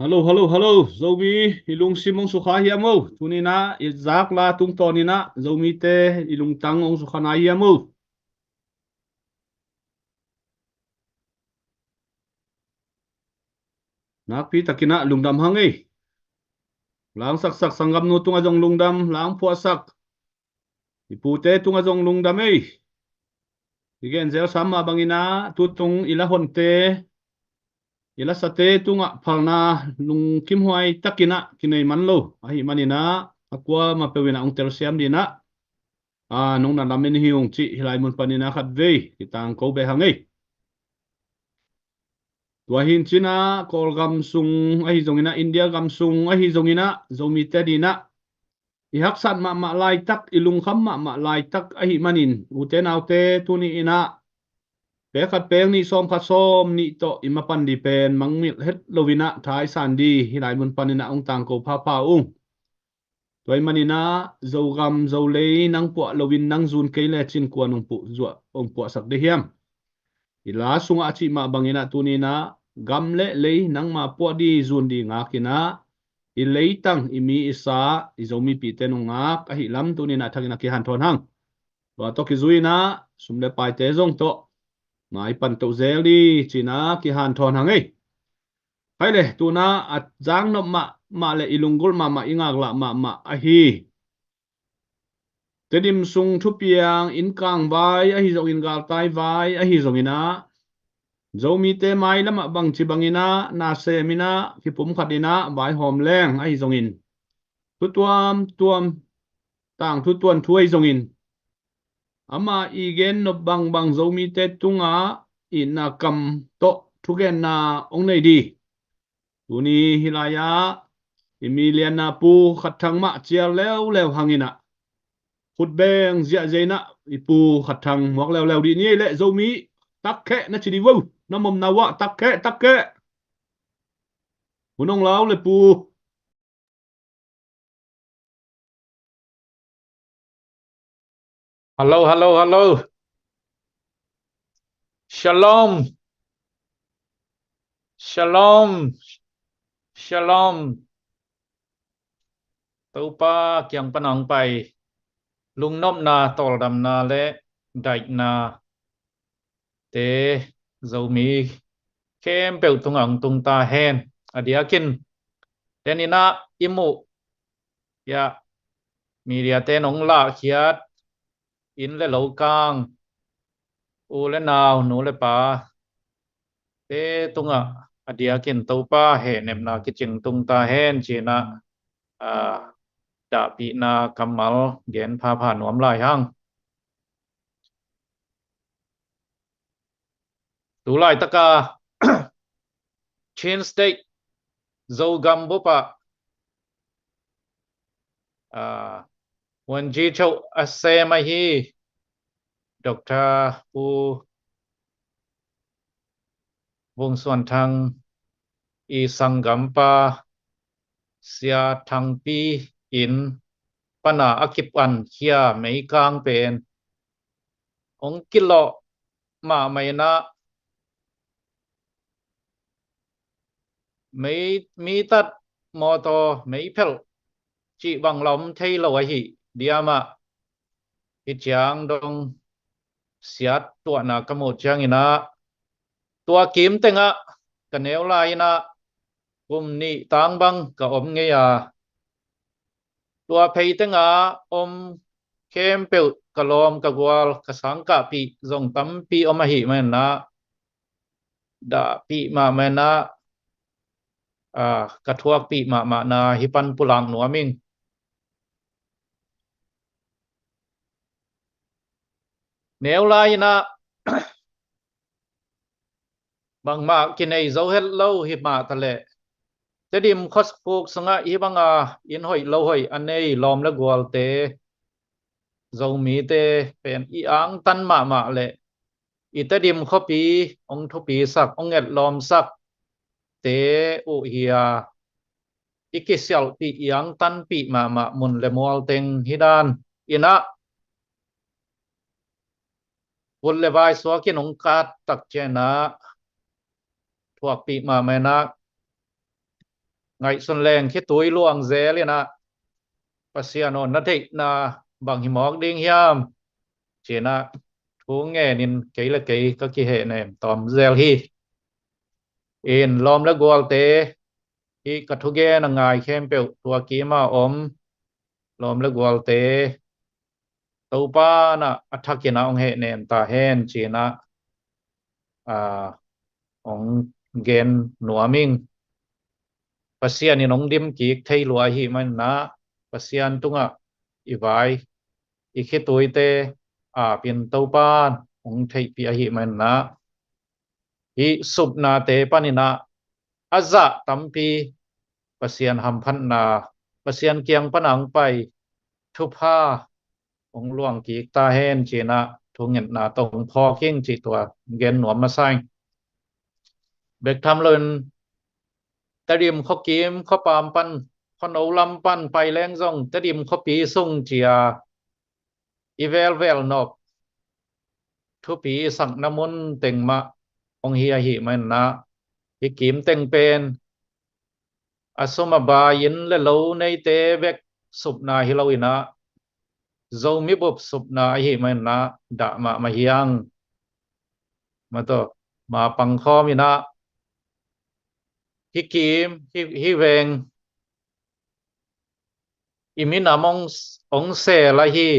Hello, zomi ilung simong sukha hiamo, tunina izak la tung tonina, zomi te ilung tang ong sukha na hiamo. Nakpi takina lungdam hangi. Lang sak sanggam no tunga jong lungdam, lang puasak. Ipute tunga jong lungdam Igen zel sama bangina tutung ilahon te ila sate tunga palna lung kim huai takina kinai manlo ahi manina akwa mapewina ong tersiam dina nung na lamin hiung chi hilai mun panina khat ve kitang ko be hangai tuahin china kol gam sung ahi zongina India gam sung ahi zongina zomi te dina ihak sat ma lai tak ilung kham ma lai tak ahi manin uten autte tuni ina bé khát bé ni som khát som ni to imapan di pen mangmil het lovina thai san di hilai mun panina ong tang ko pa ung toy manina zo gam zo le nang po lovin nang zun ke le chin kwa nong pu zua ong po sak de hiam ila sunga chi ma bangina tunina gam le nang ma po di zun di ngakina i leitang imi isa izomi pi tenong ngak a hi lam tunina thangina ki han thon hang wa to ki zuina sumle pai te zong to ngai pan to zeli china ki han thon hang ei hai le tuna at jang no ma le ilungul ma ingak la ma a hi tedim sung thu piang in kang vai a hi zong in gal tai vai a hi zong ina zomi te mai lama bang chi bangina na se mina ki pum khatina vai hom leng a hi zong in tu tuam tang tu tuan thuai zong in ama igen no bang zomi te tunga ina kam to thugen na ong nei di tuni hilaya emiliana pu khathang ma chial lew hangina khut beng zia zeina ipu khathang mok lew di ni le zomi takke na chidi wo namom nawa takke munong law le pu Hello. Shalom. Tupa kyang panang pai. Lung nop na tol dam na le dait na. Te zomi kem pel tung ang tung ta hen. Adiakin. Tenina imu. Ya. Media tenong la kiat. In le lo kang. U le nào nu le pa. Te tunga. Adiakin tupa he nem na kiching tung ta hen china. Đã bị na kamal gen pha nuam lai hang tu lai taka Chin State zo gam bopa wan ji chau ase mai hi Dr. Pu Vung Suan Thang I Sangampa sia thang pi in pana akipan kia mei kang pen ong kilo ma mai na mấy mi tắt mô tô mấy phèo chị bằng lòng thay lâu ấy hi dia mà ít chang dong siat tua na kamu chang ina tua kim tenga kanel la ina ni tang bang ka nghe à tua pay tenga kem pel kalom ka gwal ka sang ka pi zong tam pi hi men na da pi ma men na ka thuak pi ma na hipan pulang nuaming nếu lai na bằng ma kinai zo het lo hi ma ta le te dim khos pok sanga i banga in hoi lo hoi anei lom la gwal te zo mi te pen i ang tan ma le i te dim khopi ong thopi sak ong et lom sak te u hia ikisial pi yang tan pi ma mun le mol teng hidan ina bul le vai so ki nong kat tak chena thuak pi ma na ngày xuân leng khi tuổi luang dễ liền à pasiano na thích na bằng hi mok ding hiam chỉ na thu nghe nên cái là cái các cái hệ này tóm zel hi in lom la gol te hi ka thu ge na ngai khem pe tua ki ma lom la gol te to pa na athak na ong he nen ta hen chỉ na ong gen nuaming pasian in ong dim ki thei lua hi man na pasian tunga ivai ikhe tuite pin to pan ong thei pi hi man na hi sup na te panina aza tampi pasian ham phan na pasian kiang panang pai thupa ong luang ki ta hen china thungin na tong pho king chi tua gen nuam ma sai bek tham lön tadim kho kim kho pam pan kho no lam pan pai leng zong tadim kho pi sung chia ivel vel nok thu pi sang namun teng ma ong hi man na hi kim teng pen asoma ba yin le lo nei te vek sup na hi lo ina zo mi bop sup na hi man na da ma hiang ma to ma pang kho mi na hi kim hi veng iminam ong se la hi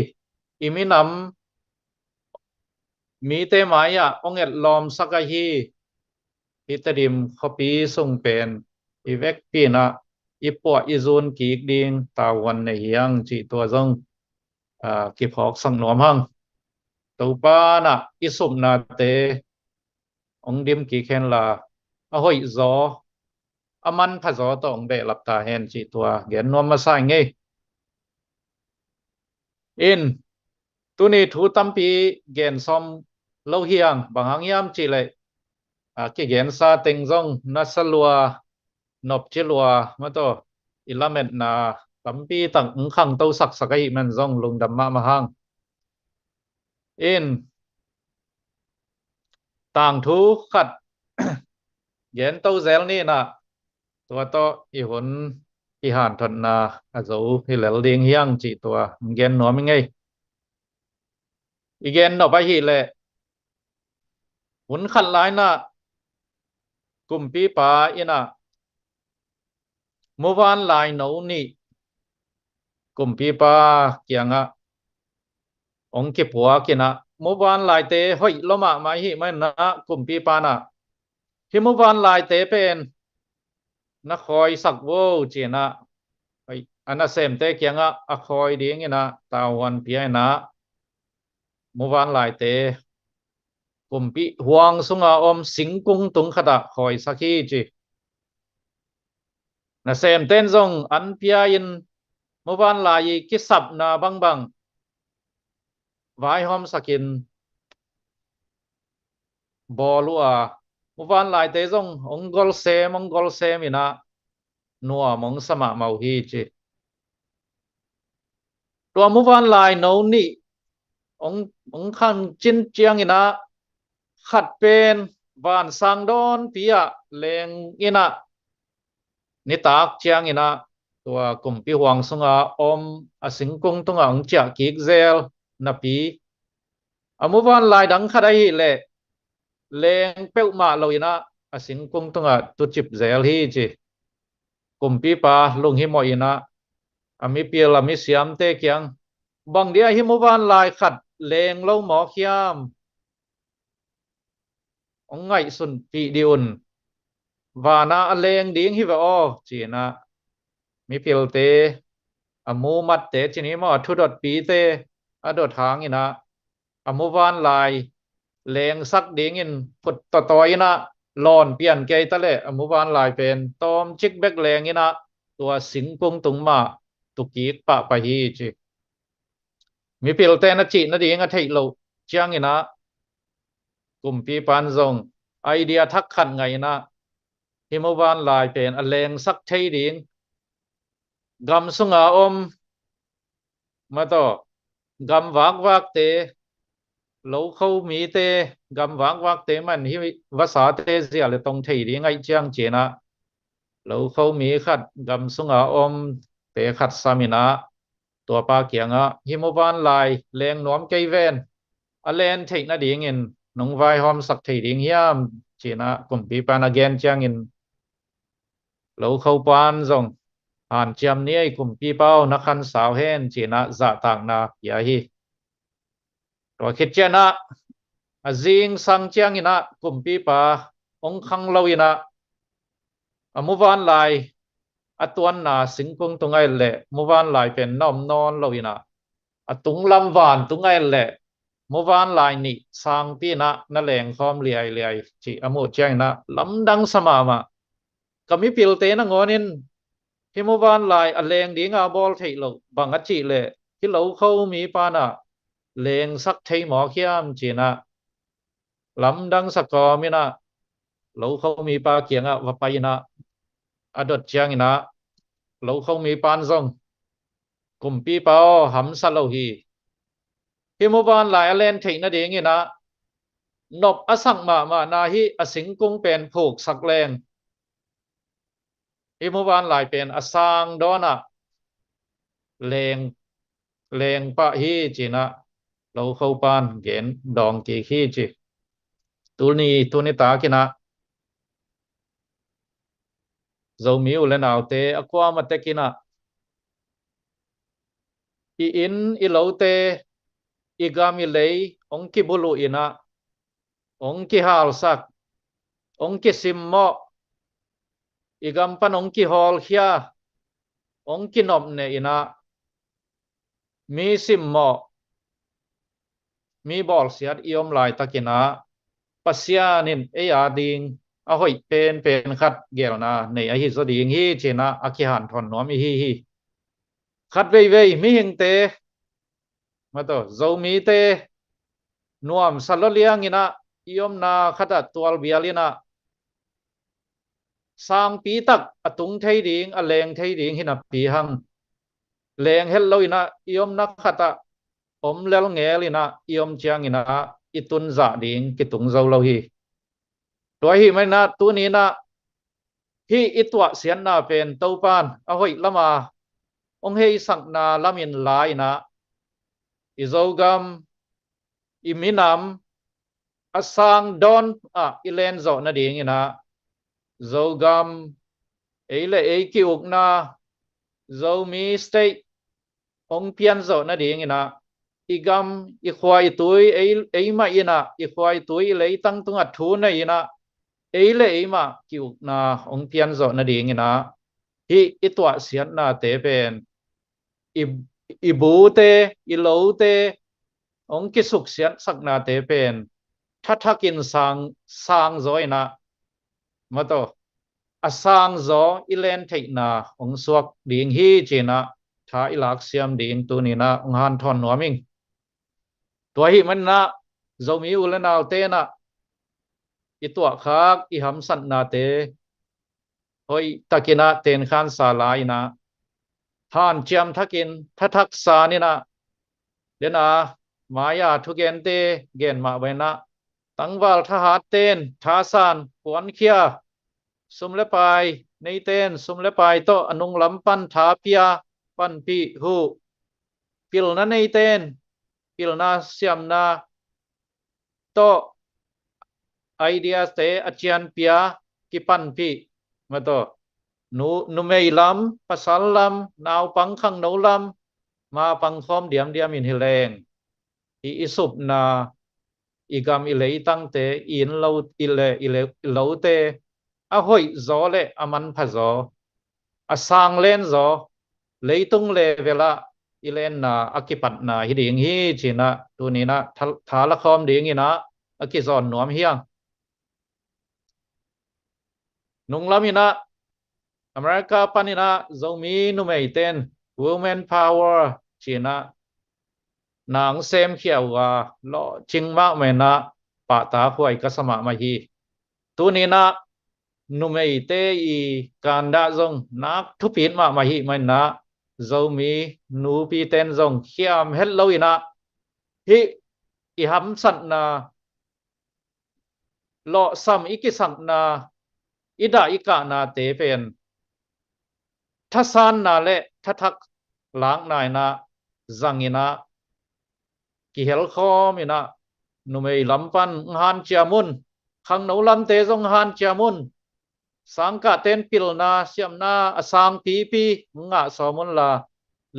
iminam mi te maya ong et lom saka hi tadim khopi sung pen ivek pina ipo izun ki ding tawan ne hiang chi to zong ki phok sang nom hang to pa na isum na te ong dim ki khen la a hoi zo aman pha zo to ong be lap ta hen chi to gen nom ma sai nge in tuni thu tampi gen som lo hiang bang hang yam chi le ki gen sa teng zong na salua nop chilua ma to ilamet na tampi tang ung khang to sak sakai man zong lung dam ma hang in tang thu khat gen to zel ni na to i hun i han thon na a zo hi lel ding hiang chi to gen no mi ngai i gen no ba hi le hun khat lai na kum pi pa ina movan lai no ni kum pi pa kianga ong ki puwa kina movan lai te hoi loma ma hi man na kum pi pa na hi movan lai te pen na khoi sak wo china ai ana sem te kianga a khoi ding ina tawan pi na movan lai te kum pi huang sunga singkung tung khata khoi sakhi chi na sem ten zong an pia in movan lai ki sap na bang vai hom sakin bolua movan lai te zong ong gol sem ina nuwa mong sama mau hi chi tua movan lai no ni ong khan chin chiang ina khat pen van sang don pia leng ina ni tak chiang ina tua kum pi huang sunga asing kung tunga ong cha ki zel na pi amovan lai dang khadai le leng peu ma lo ina asing kung tunga tu chip zel hi chi kum pi pa lung hi mo ina ami pil ami siam te kyang bang dia hi movan lai khat leng lo mo khiam ong ngai sun pi diun và na leng ding hi va o chi na mi pil te amu mat te chini mo thu dot pi te a dot hang ina amu van lai leng sak ding in put to ina lon pian ke ta le amu van lai pen tom chik bek leng ina tua sing kung tung ma tu ki pa hi chi mi pil te na chi na ding a thei lo chiang ina kum pi pan zong idea thak khan ngai na hi movan lai pen a leng sak thei ding gam sunga ma to gam wak te lo khâu mi te gam wak te man hi vasa te zia le tong thei ding ai chiang che na เราเขามีขัดกำสุงอาอมเตะขัดสามินะตัวปาเกียงอ่ะฮิมวันลายแรงน้อมไกเวนอเลนเทคนาดิ่งอินนงไวหอมสักทีดิ่งยามจีนะกุมปีปานาเกนจังอินเราเขาปานซงอ่านจำนี้กุมปีเป้านักขันสาวเฮนจีนะจะต่างนาอย่าฮีตัวคิดเจนะจิงสังเจียงอินะกุมปีปาองคังเลวินะมุวันลายตัวน่ะสิงคงตรงไงแหละมุวันลายเป็นน้อมนอนเลวินะตุงลำวานตรงไงแหละมุวันลายนี่สังปีนะนั่นแหลงคอมเลียเลียจีอโมเจียงนะลำดังสมามาก็มีปิลเตนะงอนินที่มุวันลายแรงดีงาบอลเทโลบังกัจจิเลยที่เราเขามีปานะแรงสักเทหมอเขียมจีนะลำดังสกอมินะเราเขามีปาเกียงอ่ะว่าไปนะอดดเจียงนะเราเขามีปานซงกุมปีเปาหำสลาฮีที่มุวันลายแลนเทนะเดงนะนบอสังมานาฮีอสิงกุงเป็นผูกสักแรงที่มุวันลายเป็นอสังดอนะแรงปะฮีจีนะเราเข้าปานเกณฑ์ดองกี่ขี้จีตัวนี้ตากินะเรามีอุเลนเอาเตอความาเตกินะอินอิเลาเตอิกามิเลย์องคิบุลุอินะองคิฮาลสักองคิซิมโมอิกัมปันองคิฮอลเฮียองคินอมเนอินะมีซิมโมมีบอลเสียดอิอมลายตะกินะปัสยานินเอียดิงอาหอยเป็นขัดเกลนะในอหิสดิงฮีเจนะอากิหันทอนน้อมฮีขัดเว่ยมีหิงเตมาตัวเจ้ามีเตนวมสัลเลียงอินะอิอมนาขัดตัวเบียลินะสร้างปีตักอตุงไทยดิงอเลงไทยดิงหินะปีหังเลงเฮลโลอินะอิอมนักขัดอมเลลเงลินะอิอมเจียงอินะอิตุนจ่าดิงกิตุงเจ้าโลฮีตัวฮีไม่นะตัวนี้นะฮีอิตัวเสียนนาเป็นเต้าปานอาหอยละมาองเฮสังนาละมินลายนะอิโซกัมอิมินามอสังดอนอิเลนโซนาดิงอินะโซกัมเอเลเอกิอุกนาโซมีสเตองเพียนโซนาดิงอินะอีกัมอีควายตุยเอมาอินะอีควายตุยเลยตั้งตุงอัดทูนอินะเอเลยมากิวนาองเพียนโซนาดิงอินะฮีอิตัวเสียนนาเตเป็นอีบูเตอีโลเตองกิสุกเสียนสักนาเตเป็นถ้ากินสร้างโซยนะมาโตอสร้างโซอิเลนเทนาองสวกดิงฮีเจนะถ้าอิลักเซียมดิงตัวนี้นะองหันทอนหัวมิงตัวฮีมันนะโซมีอุลนาวเตนะอีตัวคักอีหำสันนาเตหอยตะกินะเตนขันสาลายนะท่านเจียมทักกินทักษานี่นะเดนะมายาทุกเกนเตเกนมาไว้นะตั้งวัลทหารเตนท้าสานปวนเคียสุมเลปายในเตนสุมเลปายโตอนุงลำปันท้าเปียปันปีหูปิลนั้นในเตนปิลนาเสียมนาโตไอเดียเตอเจียนเปียกิปันปีมาโตนูเมยลำภาษาลำนาวปังขังนูลำมาปังคอมเดียมอินฮิเลงอิสุบนาอีกามอิเลตั้งเตอินเลาอิเลาเตอาหอยจอเลอามันพะจออาสังเลนจอเลยตุงเลเวลาอิเลนนาอากิปัตนาฮิดิงฮีจีนะตัวนี้นะทาละคอมดิงอีนะอากิจอนหนวมเฮียงนุงลามินะอเมริกาปานินะจงมีนุเมยเตน women power จีนะนางเซมเขียวว่าล้อจิงมากเมนะปะตาควยกัสมามาฮีตัวนี้นะนุเมยเตอีการดาจงนักทุพินมาฮีมันนะจงมีนูปีเตนจงเขียมเฮลโลอีนะฮีอิฮัมสันนาล้อซัมอิกิสันนาอิดาอิกานาเตเป็น ถ้าซานนาเละถ้าทักล้างนายนะจังอินะกิเฮลคอมินะนุเมยลำปันหันเจียมุนขังนูลำเตจงหันเจียมุนสังกะเต็นปิลนาเสียมนาอสังปีปีงะสอมุนลา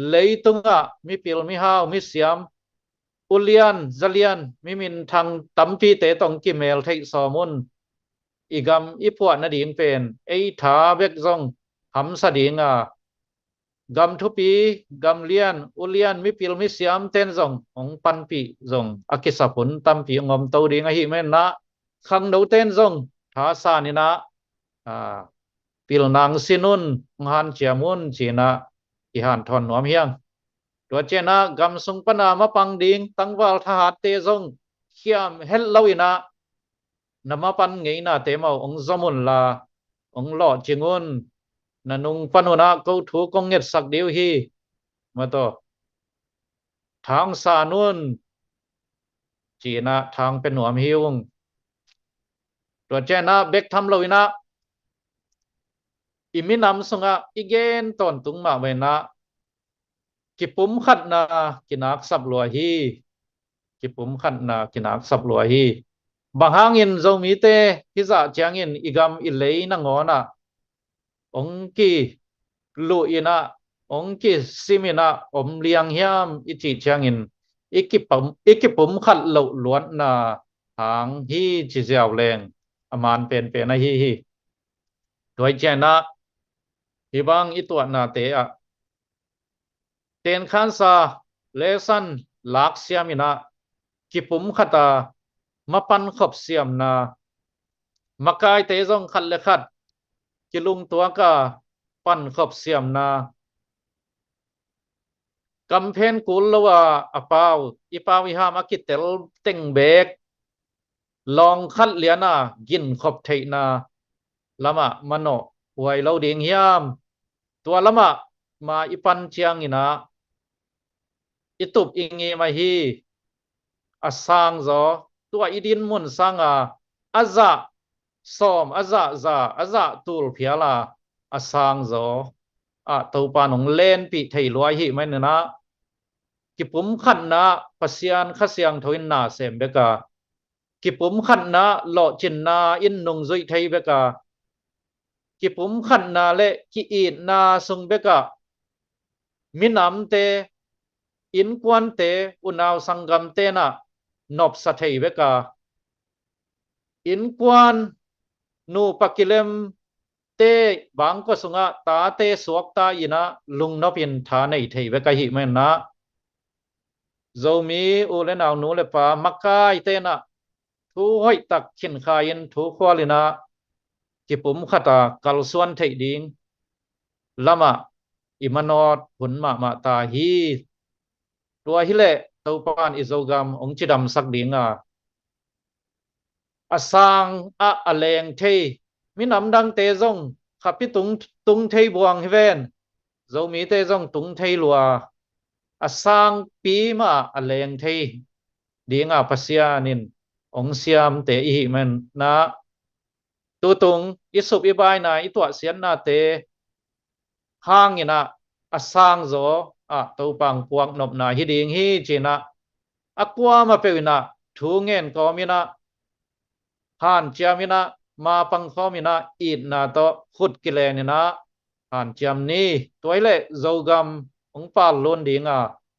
เลยตุงะมีปิลมีฮาวมีเสียมอุเลียนจะเลียนมีมินทางตัมปีเตตองกิเมลไทสอมุนอีกำอีพวกนาดีงเป็นไอถาเบกจงหำสดีงากำทุปีกำเลียนอุเลียนมีปิลมีเสียมเต้นจงองปันปีจงอากิสาผลตัมปีงอมเตาดีงะฮิเมนนะขังดูเต้นจงท้าสานินะปิลนางสินุนหันเจียมุนจีนะอีหันทอนหนวมเฮียงตัวเจนะกำสุงปนามาปังดิงตั้งวาลทหารเตจงเขียมเฮลลวินะนมาปันไงนะเตมาองจมุนลาองหล่อจิงุนนันุงปนุนะกูถูกงเง็ดสักเดียวฮีมาต่อทางสานุนจีนะทางเป็นหนวมฮิวงตัวเจนะเบกทำลวินะอิมินำสงะอีเกนตอนตุงมาเวนะกิปุมขัดนากินักสับลัวฮีกิปุมขัดนากินักสับลัวฮีบางหางอินจงมีเตฮิจะจางอินอีกำอิเลยนังอนะองกีลุอินะองกีซิมินะอมเลียงเฮียมอิจิจางอินอีกิปุมขัดเหลวล้วนนาหางฮีจิเจียวแรงอมานเป็นนะฮีโดยเจนะฮิบังอิตัวนาเตะเตนขันซาเลสันลักเสียมินะกิปุมขัดามาปันขบเสียมนามาไกเตจงขัดเลขัดกิลุงตัวกาปันขบเสียมนากำเพนกุลละว่าอปาวอีปาวิหามากิเตลเต็งเบกลองขัดเลียนากินขบเทนาละมะมโนไวเราดิงยามตัวละมะมาอีปันเจียงอินะอิตุบอิงเงมาฮีอสังจอตัวอีดินมุนสังอาซาสอมอาซาตูลเพียลาอสังจอตัวปานองเล่นปีไทยลอยหิไม่เนนะกิปุมขันนะปัสยานขเสียงทวินนาเสมเบกากิปุมขันนะหล่อจินนาอินนงจุยไทยเบกากิปุมขันนาเลกิอีนาสุงเบกามินำเตอินควันเตอุนาวสังกัมเตนะนบสัทเวกาอินควันนูปักิเลมเตบางก็สุงะตาเตสวกตาอินะลุงนบินฐานในเทเวกาหิเมนะโจมีอุเลนาวนูเลปามักกายเตนะทูห้อยตักขินขายนทูควาลินะกิปุมขตากัลส่วนเทดิงละมะอิมานอดผุนมาตาฮีตัวฮิเลตัวปานอิโซกามองจิดำสักดิงอสังอเลงเทมินำดังเตจงขับพิตุงเทบวงฮิเวนโจมีเตจงตุงเทลัวอสังปีมาอเลงเทดิงปัสยานินองเสียมเตอิหิมันนะตัวตุงอิสุบอิบายนาอิตัวเสียนนาเตห้างอินะอสังโจตัวปังปวงนบนาฮิดิงฮิจีนะอักวามาเปวินะทูเงินก็มินะฮันเจียมินะมาปังข้อมินะอีดนาโตขุดกิเลนินะฮันเจียมนี้ตัวเล่โจกมองปาลลุนดิง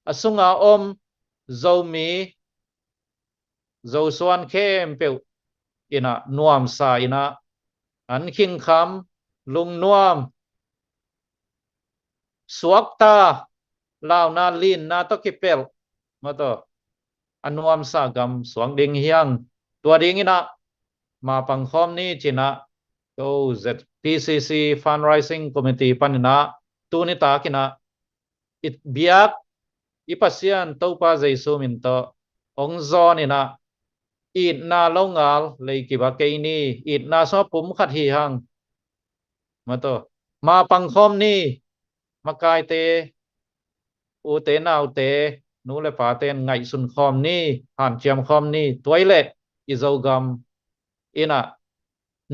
อสุงอมโจมีโจสวนเข้มเปียวอินะนวมสาอินะอันคิงคำลุงนวมสวกตาลาวนาลินนาตกิเปลมาต่ออันวมสากรรมสวงดิงเฮียงตัวดิงอินะมาปังคอมนี้จินะโต ZPCC Fundraising Committee ปันนะตัวนี้ตากินะอิดเบียกอิปัสยันตัวป้าใจสูมินโตองจอนี่นะอีดนาลงาลเลยกิบะเกนี่อีดนาสอบปุ่มขัดฮีหังมาต่อมาปังคอมนี้มากายเตอูเตนาวเตนูเลปาเตนไงสุนคอมนี้หันเจียมคอมนี้ตัวเล็กอิโจกมอินะ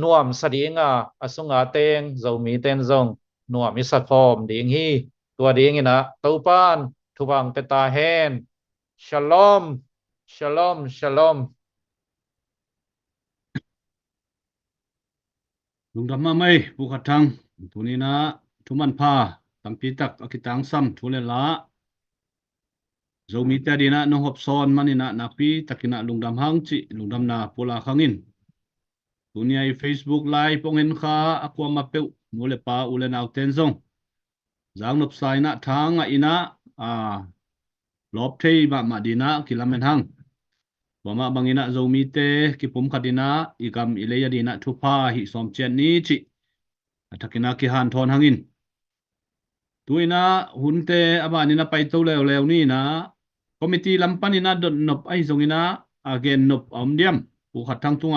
นวมสดีงาอสุงาเตงโจมีเตนจง นัวมิสะคอมดิ่งฮีตัวดิ่งนะตัวปานทุบังเปตาเฮนชลอมชลอมชลอม ลุงดำมาไม่ผู้ขัดทางทุนี้นะทุมันพาตั้งปีตักอคิตังซ้ำทุเลละโจมีแต่ดีนะน้องหอบซอนมันนี่นะนักปีตักินะลุงดำหางจิลุงดำนาปุลาขังอินทุนี้ไอ้ Facebook ไลฟ์ปงเห็นข้าอความาเปวมูเลปาอุเลนเอาเทนซงจางนบไซนะทางอินะลบเทย์มาดีนะกิลาเมนหังว่ามาบางอินะโจมีเตกิปุมขัดดีนะอีกำอิเลยดีนะทุพาหิสอมเจนนี้จิทักินะกิฮันทอนหังอิน ตุยนะหุ่นเตอบานินะไปตัวเลวนี่นะคอมมิตี้ลำปันนี่นะดดนบไอ้ทรงนี่นะอาเกนนบอมเดียมผู้ขัดทั้งตัว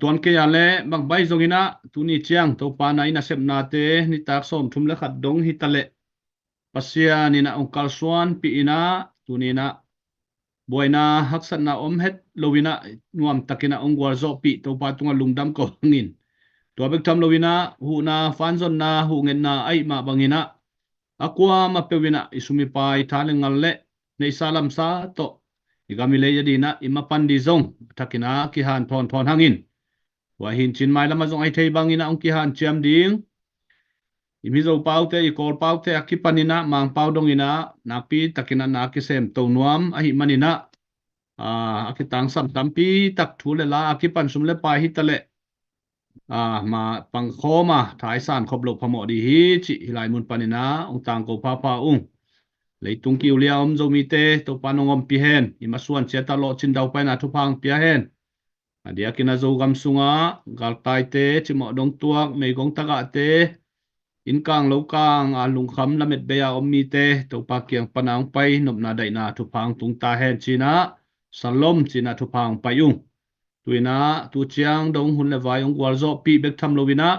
ตัวนเกียร์เล่บางใบทรงนี่นะตุนี่เชียงตัวปานาอินะเซบนาเตนี่ตากสมทุมเลขัดดงฮิตาเลปัสยานี่นะองค์การสวนปีนะตุนี่นะบวยนะฮักษณะอมเฮ็ดโลวินะนวมตะกินะองค์กวาโซปีตัวปาตุงลุงดำก็งิน ตัวเบกทำโลวินะหูนาฟันซอนนาหูเงินนาไอมาบังินะอากวามาเปวินะอิสุมิปายทาเลงัลเลในซาลัมซาโตอิกามิเลยดีนะอิมาปันดิซงทักินะกิฮันทอนทอนหังินว่าหินชินไมลามาซงไอเทยบังินะองกิฮันเจียมดิงอิมิโซเปาเตอิกอลเปาเตอากิปันินะมังเปาดงอินะนาปีตักินะนากิเซมตัวนวมอหิมันินะอากิตังสัมตัมปีตักทูเลลาอากิปันสุมเลปายฮิตเลมาปังโคมาถ่ายสารครบโลกพมอดีฮิจิฮิลายมุนปานินะองต่างกูพาพาอุงเลยตุงกิวเลียอมโจมีเตตัวปานองอมปีเฮนอิมาส่วนเจตาโลจินดาวไปนะทุพังปีเฮนเดียกินาโจกำสุงะกัลไตเตจิมอดงตัวไม่กงตะกะเตอินกางโลกางลุงคำละเม็ดเบียอมมีเตตัวปาเกียงปนางไปนบนาไดนาทุพังตุงตาเฮนจีนะสลมจีนะทุพังไปยุงตุยนะตุเจียงดงหุ่นเลวายองกวาลโซปีเบกทำโลวินะ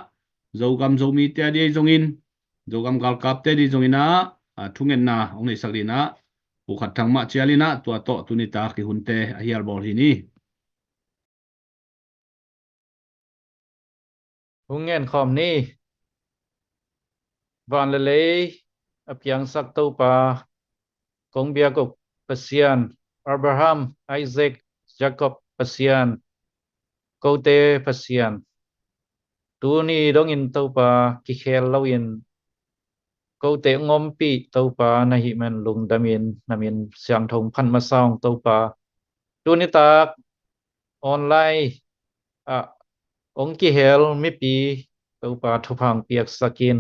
โจกำโจมีเตดีจงอินโจกำกัลกับเตดีจงอินะทุ่งเงินนาองในสักดีนะผู้ขัดทางมาเชียลินะตัวโตตุนิตาคิหุ่นเตอฮิอัลบอลที่นี่หุงเงินคอมนี่วันละเลยอภิยังสักตัวปากงเบียกบเปเซียนอับราฮัมไอแซคยาคอบเปเซียนโกเตเปเซียนตัวนี้ดงอินตัวปากิเคลลาวินโกเตงอมปีตัวปานาฮิมันลุงดามินนามินเสียงทงพันมาซองตัวปาตัวนี้ตากออนไลน์องกิเฮลมิปีตัวปาทุพังเปียกสกิน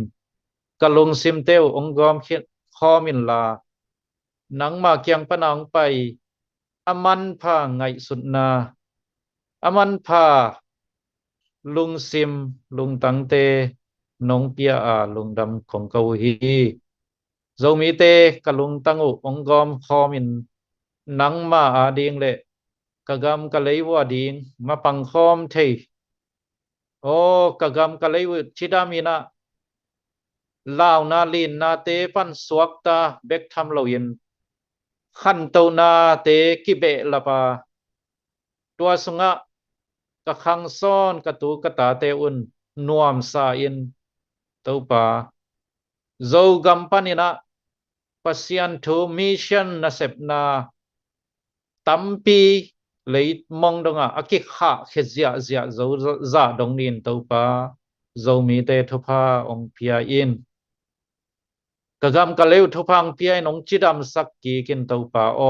กะลงซิมเตวองกอมคิดข้อมินลาหนังมาเกียงปะนังไปอมันพาไงสุดนาอมันพาลุงซิมลุงตังเตนงเปียลุงดำของเกาฮีโจมีเตกะลุงตังอุองกอมข้อมินหนังมาดิงเลกะกำกะเลยว่าดิงมาปังคอมเทโอ้กะกำกะเลยวชิดามีนะลาวนาลินนาเตปันสวกตาเบกทำเรายินขันโตนาเตกิเบละปาตัวสุงะกะขังซ้อนกะตูกะตาเตอุนนวมสาอินตัวปาโจกัมปานินะปัสยันทูมิชันนะเซปนาตัมปีเลยมองดงอากิขะเขเจียเจียโจซาดงนินตัวปาโจมีเตทุพาองพิยาอินกะกำกะเลวทุพังเปียนงจิดำสักกีกินตัวป่าโอ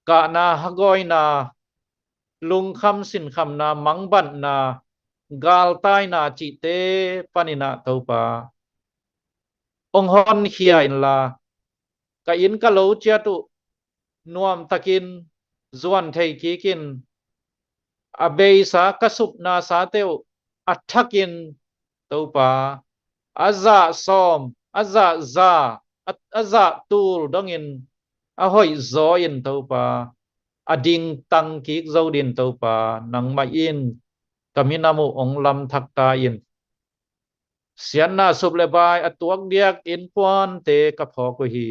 กะนาฮกอยนาลุงคำสินคำนามังบันนากาลตายนาจิเตปานินาตัวป่าองฮอนเขียอินลากะอินกะโลเจียตุนวมตะกินจวนเทกีกินอเบยสากะสุบนาสาเตวอัททักินตัวป่าอาซาซอมอาซาซาอาซาตูลดงอินอาหอยซอยินตัวปาอดิงตังกิกโจดินตัวปานังมาอินกามินามุองลำทักตาอินเสียนนาสุบเลบายอตัวเดียกอินปวนเตกับพอกุฮี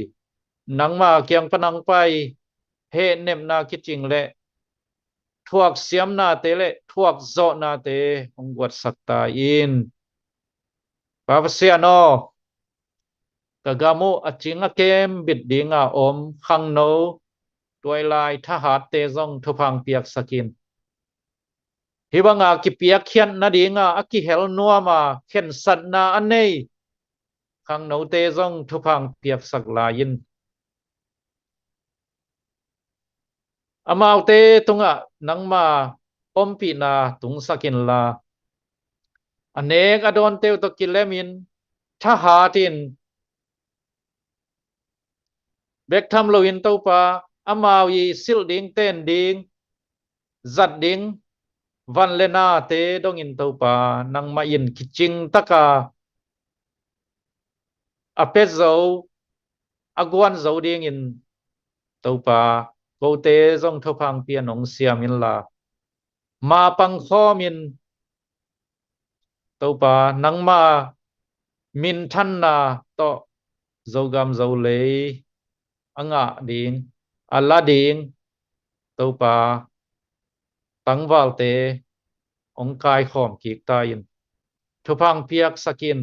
นังมาเกียงปนังไปเฮ he nem na kiching le thuak siam na te le thuak zo na te ong wat sakta in Papasiano kagamu achinga kem bit dinga om khang no tuai lai tha hat te zong thupang piak sakin hibanga ki piak khian na dinga aki hel nuama khen sat na anei khang no te zong thupang piak sak lain amau te tunga nangma pompi na tung sakin la anek adon teu to kilemin tha hatin bek tham loin to pa amau yi sil ding ten ding zat ding van lena te dong in to pa nang ma in kiching taka apet zo agwan zo ding in to pa ko te zong tho phang pia nong siam in la ma pang kho min to pa nang ma min than na to zo gam zo le anga ding ala ding to pa tang wal te ong kai khom ki ta in thu phang piak sakin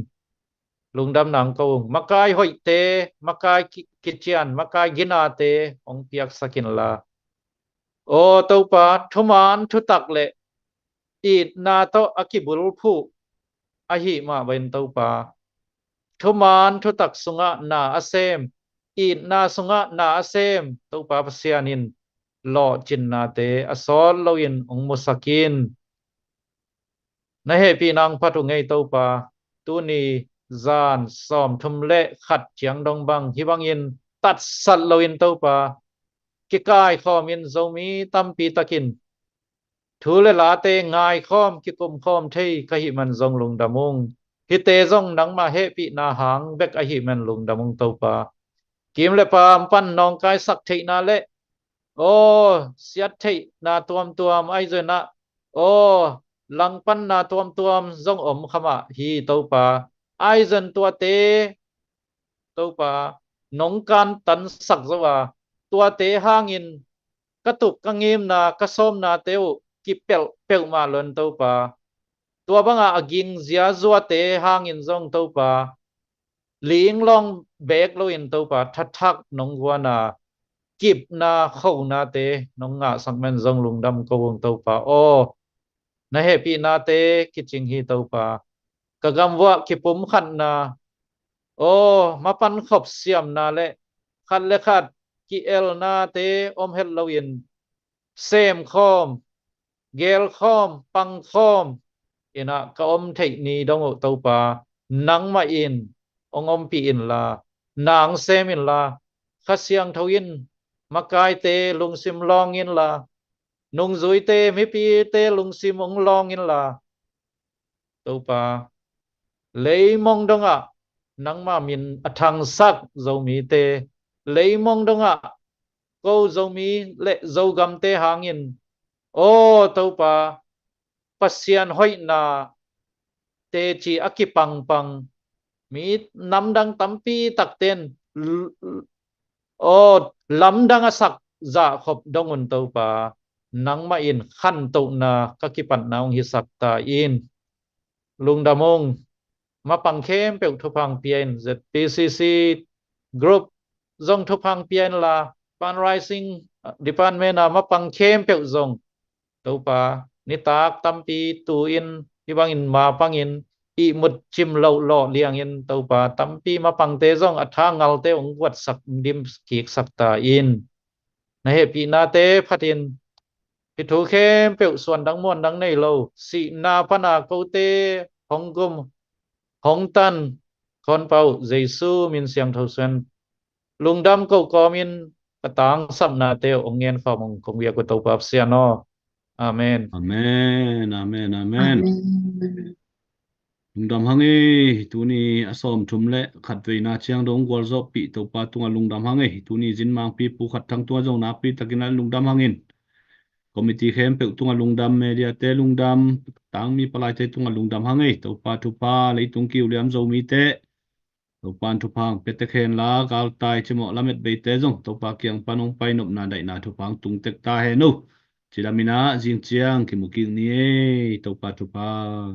lungdam nang ko makai hoi te makai kichian makai gina te ong piak sakin la o to pa thuman thu tak le it na to akibul phu ahi ma ben to pa thuman thu tak sunga na asem it na sunga na asem to pa pasianin lo chin na te asol loin ong musakin na he pi nang patu ngei to pa tu ni zan som thum le khat chiang dong bang hi bang in tat sat loin to pa ki kai khom in zomi tam pi takin thu le la te ngai khom ki kum khom thei ka hi man zong lung damung hi te zong nang ma he pi na hang bek a hi man lung damung to pa kim le pa pan nong kai sak thei na le o siat thei na tuam ai zo na o lang pan na tuam zong om khama hi to pa ai zon tua te to pa nong kan tan sak zo wa tua te hangin katuk kangim na kasom na teu ki pel ma lon to pa tua banga aging zia zua te hangin zong to pa ling long bek lo in to pa thak nong guana kip na khâu na te nong nga sang men zong lung dam ko wong to pa o na he pi na te kiching hi to pa kagam wa ki pum khan na o mapan khop siam na le khat le khat ki el na te om hel lo in sem khom gel khom pang khom ina ka om thei ni dong to pa nang ma in ong om pi in la nang sem in la khasiang thoin makai te lung sim long in la nung zui te mi pi te lung sim ong long in la to pa lấy mong dong a nang ma min athang sak zo mi te lấy mong dong a ko zo mi le zo gam te hangin o to pa pasian hoi na te chi akipang pang mi nam dang tampi tak ten o lam dang asak za khop dongun to pa nang ma in khan to na kakipan naung hi sak ta in lung damong mapang khem pe thupang pian zpcc group zong thupang pian la pan rising department na mapang khem pe zong to pa ni tak tampi tu in hi bang in ma pang in i mut chim lo lo liang in to pa tampi mapang te zong atha ngal te ong wat sak dim ki sak ta in na he pi na te phatin pi thu khem pe suan dang mon dang nei lo si na pana ko te hong gum hong tan con pau jesu min siang thau sen lung dam ko ko min patang sam na te ong ngen kha mong kong ya ko to pap sia no amen Amen, amen, amen. Amen. Lungdam hangi tuni asom thumle khat ve na chiang dong gol zo pi to pa tunga lungdam hangi tuni jin mang pi pu khat thang tua jong na pi takina lungdam hangin committee khem pe tunga lungdam media te lungdam tang mi palai te tunga lungdam hangi to pa thu pa leitung kiu liam zo mi te to pan thu phang pete khen la gal tai chimo lamet be te jong to pa kyang panong pai nop na dai na thu phang tung tek ta he nu chilamina jing chiang ki muking ni to pa thu phang